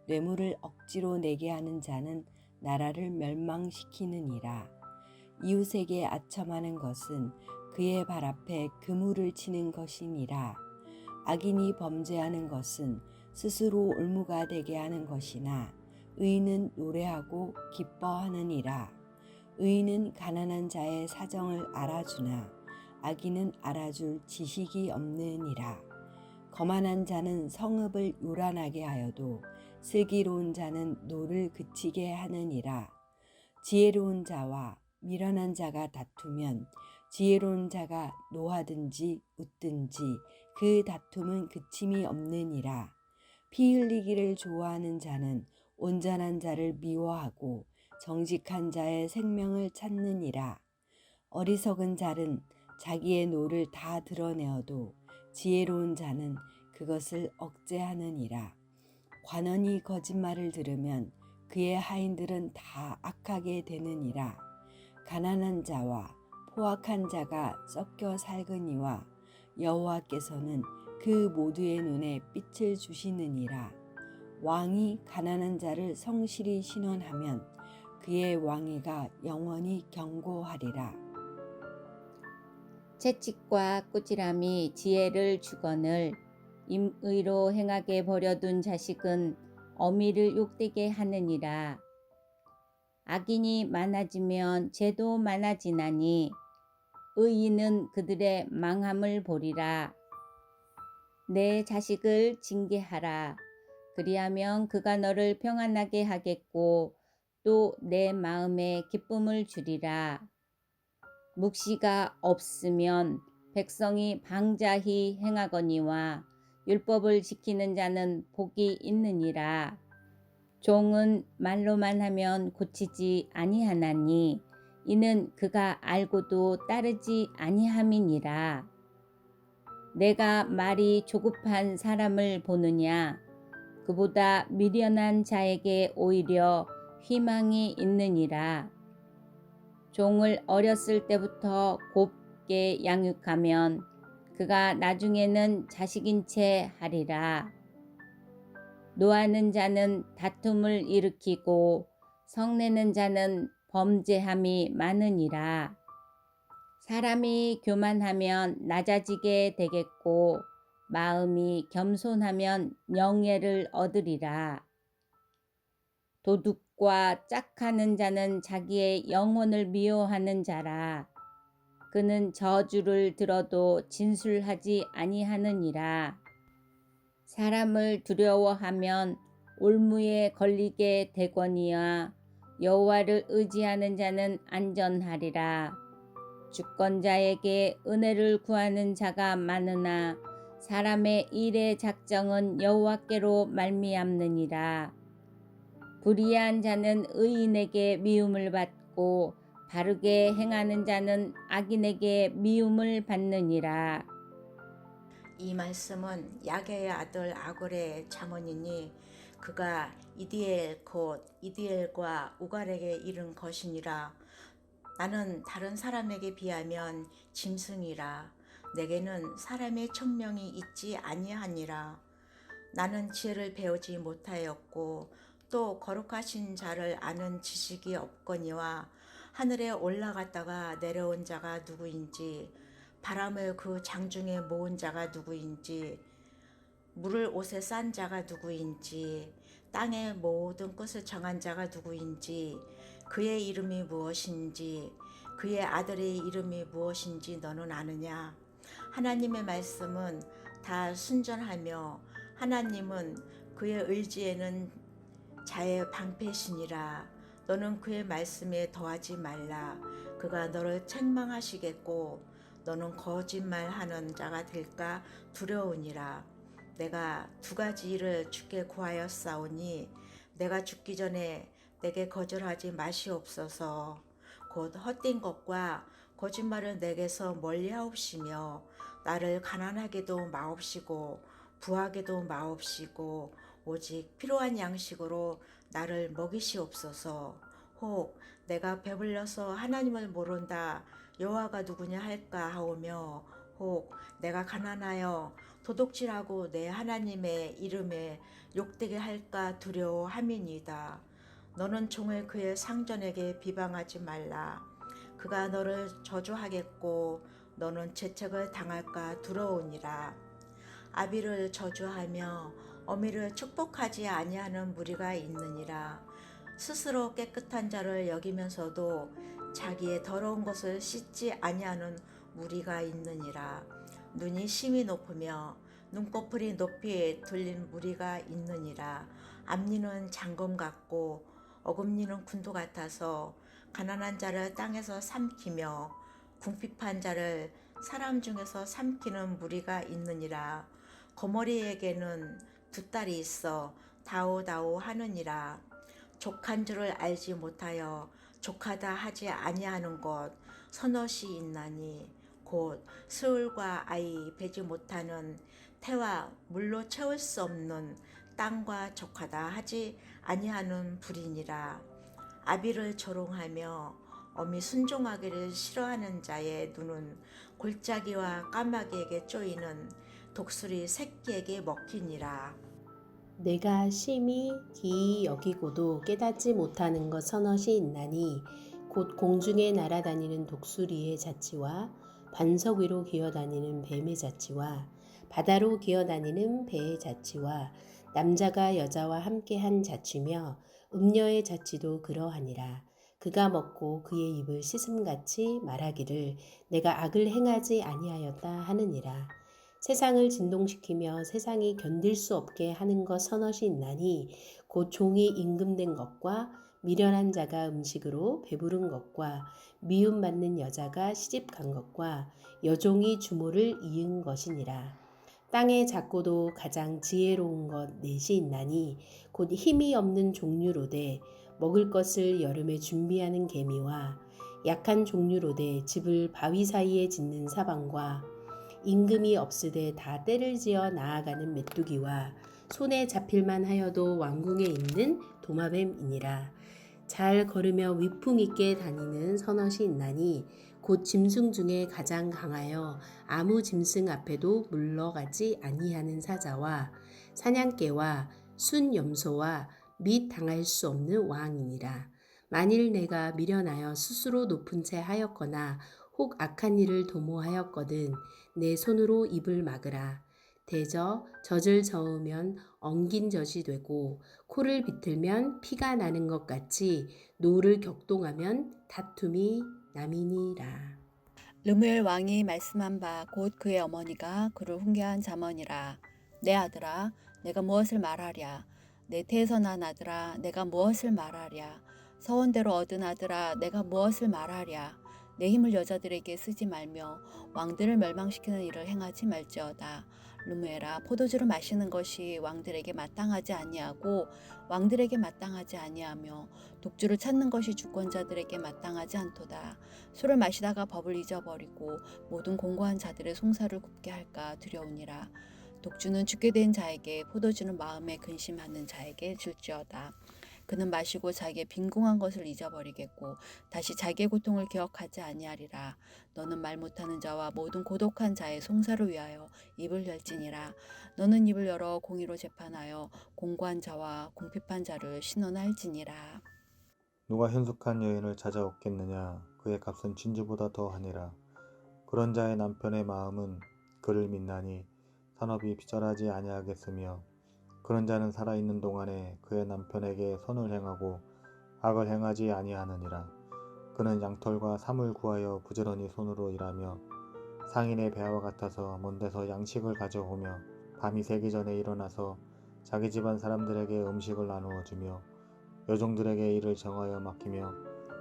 뇌물을 억지로 내게 하는 자는 나라를 멸망시키느니라. 이웃에게 아첨하는 것은 그의 발 앞에 그물을 치는 것이니라. 악인이 범죄하는 것은 스스로 올무가 되게 하는 것이나 의인은 노래하고 기뻐하느니라. 의인은 가난한 자의 사정을 알아주나 악인은 알아줄 지식이 없느니라. 거만한 자는 성읍을 요란하게 하여도 슬기로운 자는 노를 그치게 하느니라. 지혜로운 자와 미련한 자가 다투면 지혜로운 자가 노하든지 웃든지 그 다툼은 그침이 없느니라. 피 흘리기를 좋아하는 자는 온전한 자를 미워하고 정직한 자의 생명을 찾느니라. 어리석은 자는 자기의 노를 다 드러내어도 지혜로운 자는 그것을 억제하느니라. 관원이 거짓말을 들으면 그의 하인들은 다 악하게 되느니라. 가난한 자와 포악한 자가 섞여 살거니와 여호와께서는 그 모두의 눈에 빛을 주시느니라. 왕이 가난한 자를 성실히 신원하면 그의 왕위가 영원히 견고하리라. 채찍과 꾸지람이 지혜를 주거늘 임의로 행하게 버려둔 자식은 어미를 욕되게 하느니라. 악인이 많아지면 죄도 많아지나니 의인은 그들의 망함을 보리라. 내 자식을 징계하라. 그리하면 그가 너를 평안하게 하겠고 또 내 마음에 기쁨을 주리라. 묵시가 없으면 백성이 방자히 행하거니와 율법을 지키는 자는 복이 있느니라. 종은 말로만 하면 고치지 아니하나니 이는 그가 알고도 따르지 아니함이니라. 내가 말이 조급한 사람을 보느냐? 그보다 미련한 자에게 오히려 희망이 있느니라. 종을 어렸을 때부터 곱게 양육하면 그가 나중에는 자식인 채 하리라. 노하는 자는 다툼을 일으키고 성내는 자는 범죄함이 많으니라. 사람이 교만하면 낮아지게 되겠고 마음이 겸손하면 영예를 얻으리라. 도둑과 짝하는 자는 자기의 영혼을 미워하는 자라. 그는 저주를 들어도 진술하지 아니하느니라. 사람을 두려워하면 올무에 걸리게 되거니와 여호와를 의지하는 자는 안전하리라. 주권자에게 은혜를 구하는 자가 많으나 사람의 일의 작정은 여호와께로 말미암느니라. 불의한 자는 의인에게 미움을 받고 바르게 행하는 자는 악인에게 미움을 받느니라. 이 말씀은 야게의 아들 아골의 잠언이니 그가 이디엘 곧 이디엘과 우갈에게 이른 것이니라. 나는 다른 사람에게 비하면 짐승이라. 내게는 사람의 청명이 있지 아니하니라. 나는 지혜를 배우지 못하였고 또 거룩하신 자를 아는 지식이 없거니와 하늘에 올라갔다가 내려온 자가 누구인지 바람을 그 장중에 모은 자가 누구인지 물을 옷에 싼 자가 누구인지 땅의 모든 것을 정한 자가 누구인지 그의 이름이 무엇인지 그의 아들의 이름이 무엇인지 너는 아느냐? 하나님의 말씀은 다 순전하며 하나님은 그의 의지에는 자의 방패시니라. 너는 그의 말씀에 더하지 말라. 그가 너를 책망하시겠고 너는 거짓말하는 자가 될까 두려우니라. 내가 두 가지 일을 주께 구하였사오니 내가 죽기 전에 내게 거절하지 마시옵소서. 곧 헛된 것과 거짓말을 내게서 멀리하옵시며 나를 가난하게도 마옵시고 부하게도 마옵시고 오직 필요한 양식으로 나를 먹이시옵소서. 혹 내가 배불러서 하나님을 모른다 여호와가 누구냐 할까 하오며 혹 내가 가난하여 도둑질하고 내 하나님의 이름에 욕되게 할까 두려워함이니이다. 너는 종을 그의 상전에게 비방하지 말라. 그가 너를 저주하겠고 너는 재책을 당할까 두려우니라. 아비를 저주하며 어미를 축복하지 아니하는 무리가 있느니라. 스스로 깨끗한 자를 여기면서도 자기의 더러운 것을 씻지 아니하는 무리가 있느니라. 눈이 심히 높으며 눈꺼풀이 높이 들린 무리가 있느니라. 앞니는 장검 같고 어금니는 군도 같아서 가난한 자를 땅에서 삼키며 궁핍한 자를 사람 중에서 삼키는 무리가 있느니라. 거머리에게는 두 딸이 있어 다오다오 하느니라. 족한 줄을 알지 못하여 족하다 하지 아니하는 것 서넛이 있나니 곧 스울과 아이 베지 못하는 태와 물로 채울 수 없는 땅과 족하다 하지 아니하는 불이니라. 아비를 조롱하며 어미 순종하기를 싫어하는 자의 눈은 골짜기와 까마귀에게 쪼이는 독수리 새끼에게 먹히니라. 내가 심히 기이 여기고도 깨닫지 못하는 것 서넛이 있나니 곧 공중에 날아다니는 독수리의 자치와 반석 위로 기어다니는 뱀의 자치와 바다로 기어다니는 배의 자치와 남자가 여자와 함께한 자치며 음녀의 자치도 그러하니라. 그가 먹고 그의 입을 씻음같이 말하기를 내가 악을 행하지 아니하였다 하느니라. 세상을 진동시키며 세상이 견딜 수 없게 하는 것 서넛이 있나니 곧 종이 임금된 것과 미련한 자가 음식으로 배부른 것과 미움받는 여자가 시집간 것과 여종이 주모를 이은 것이니라. 땅에 작고도 가장 지혜로운 것 넷이 있나니 곧 힘이 없는 종류로되 먹을 것을 여름에 준비하는 개미와 약한 종류로되 집을 바위 사이에 짓는 사방과 임금이 없으되 다 때를 지어 나아가는 메뚜기와 손에 잡힐만 하여도 왕궁에 있는 도마뱀이니라. 잘 걸으며 위풍 있게 다니는 서넛이 있나니 곧 짐승 중에 가장 강하여 아무 짐승 앞에도 물러가지 아니하는 사자와 사냥개와 순염소와 및 당할 수 없는 왕이니라. 만일 내가 미련하여 스스로 높은 채 하였거나 혹 악한 일을 도모하였거든 내 손으로 입을 막으라. 대저 젖을 저으면 엉긴 젖이 되고 코를 비틀면 피가 나는 것 같이 노를 격동하면 다툼이 남이니라. 르무엘 왕이 말씀한 바 곧 그의 어머니가 그를 훈계한 자문이라. 내 아들아 내가 무엇을 말하랴. 내 태에서 난 아들아 내가 무엇을 말하랴. 서원대로 얻은 아들아 내가 무엇을 말하랴. 내 힘을 여자들에게 쓰지 말며 왕들을 멸망시키는 일을 행하지 말지어다. 르무엘아 포도주를 마시는 것이 왕들에게 마땅하지 아니하고 왕들에게 마땅하지 아니하며 독주를 찾는 것이 주권자들에게 마땅하지 않도다. 술을 마시다가 법을 잊어버리고 모든 공고한 자들의 송사를 굽게 할까 두려우니라. 독주는 죽게 된 자에게 포도주는 마음에 근심하는 자에게 줄지어다. 그는 마시고 자기의 빈궁한 것을 잊어버리겠고 다시 자기의 고통을 기억하지 아니하리라. 너는 말 못하는 자와 모든 고독한 자의 송사를 위하여 입을 열지니라. 너는 입을 열어 공의로 재판하여 공고한 자와 궁핍한 자를 신원할지니라. 누가 현숙한 여인을 찾아오겠느냐. 그의 값은 진주보다 더하니라. 그런 자의 남편의 마음은 그를 믿나니 산업이 비절하지 아니하겠으며 그런 자는 살아있는 동안에 그의 남편에게 선을 행하고 악을 행하지 아니하느니라. 그는 양털과 삼을 구하여 부지런히 손으로 일하며 상인의 배와 같아서 먼 데서 양식을 가져오며 밤이 새기 전에 일어나서 자기 집안 사람들에게 음식을 나누어 주며 여종들에게 일을 정하여 맡기며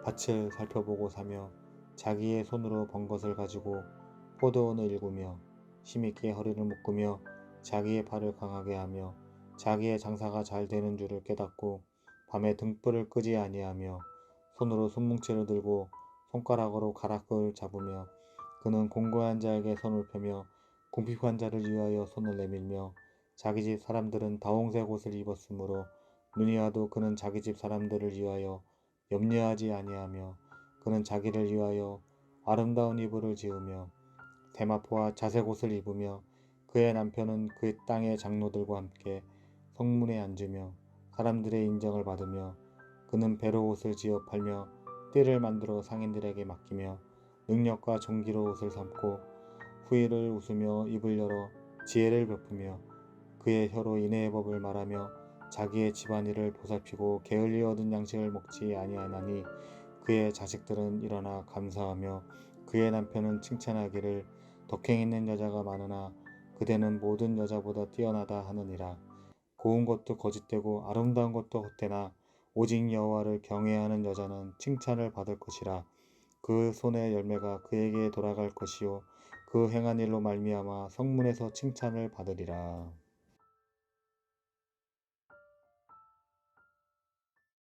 밭을 살펴보고 사며 자기의 손으로 번 것을 가지고 포도원을 일구며 힘있게 허리를 묶으며 자기의 팔을 강하게 하며 자기의 장사가 잘 되는 줄을 깨닫고 밤에 등불을 끄지 아니하며 손으로 손뭉치를 들고 손가락으로 가락을 잡으며 그는 공고한 자에게 손을 펴며 궁핍한 자를 위하여 손을 내밀며 자기 집 사람들은 다홍색 옷을 입었으므로 눈이 와도 그는 자기 집 사람들을 위하여 염려하지 아니하며 그는 자기를 위하여 아름다운 이불을 지으며 대마포와 자색 옷을 입으며 그의 남편은 그 땅의 장로들과 함께 성문에 앉으며 사람들의 인정을 받으며 그는 배로 옷을 지어 팔며 띠를 만들어 상인들에게 맡기며 능력과 정기로 옷을 삼고 후일을 웃으며 입을 열어 지혜를 베푸며 그의 혀로 인애의 법을 말하며 자기의 집안일을 보살피고 게을리 얻은 양식을 먹지 아니하나니 그의 자식들은 일어나 감사하며 그의 남편은 칭찬하기를 덕행 있는 여자가 많으나 그대는 모든 여자보다 뛰어나다 하느니라. 고운 것도 거짓되고 아름다운 것도 헛되나 오직 여호와를 경외하는 여자는 칭찬을 받을 것이라. 그 손의 열매가 그에게 돌아갈 것이요 그 행한 일로 말미암아 성문에서 칭찬을 받으리라.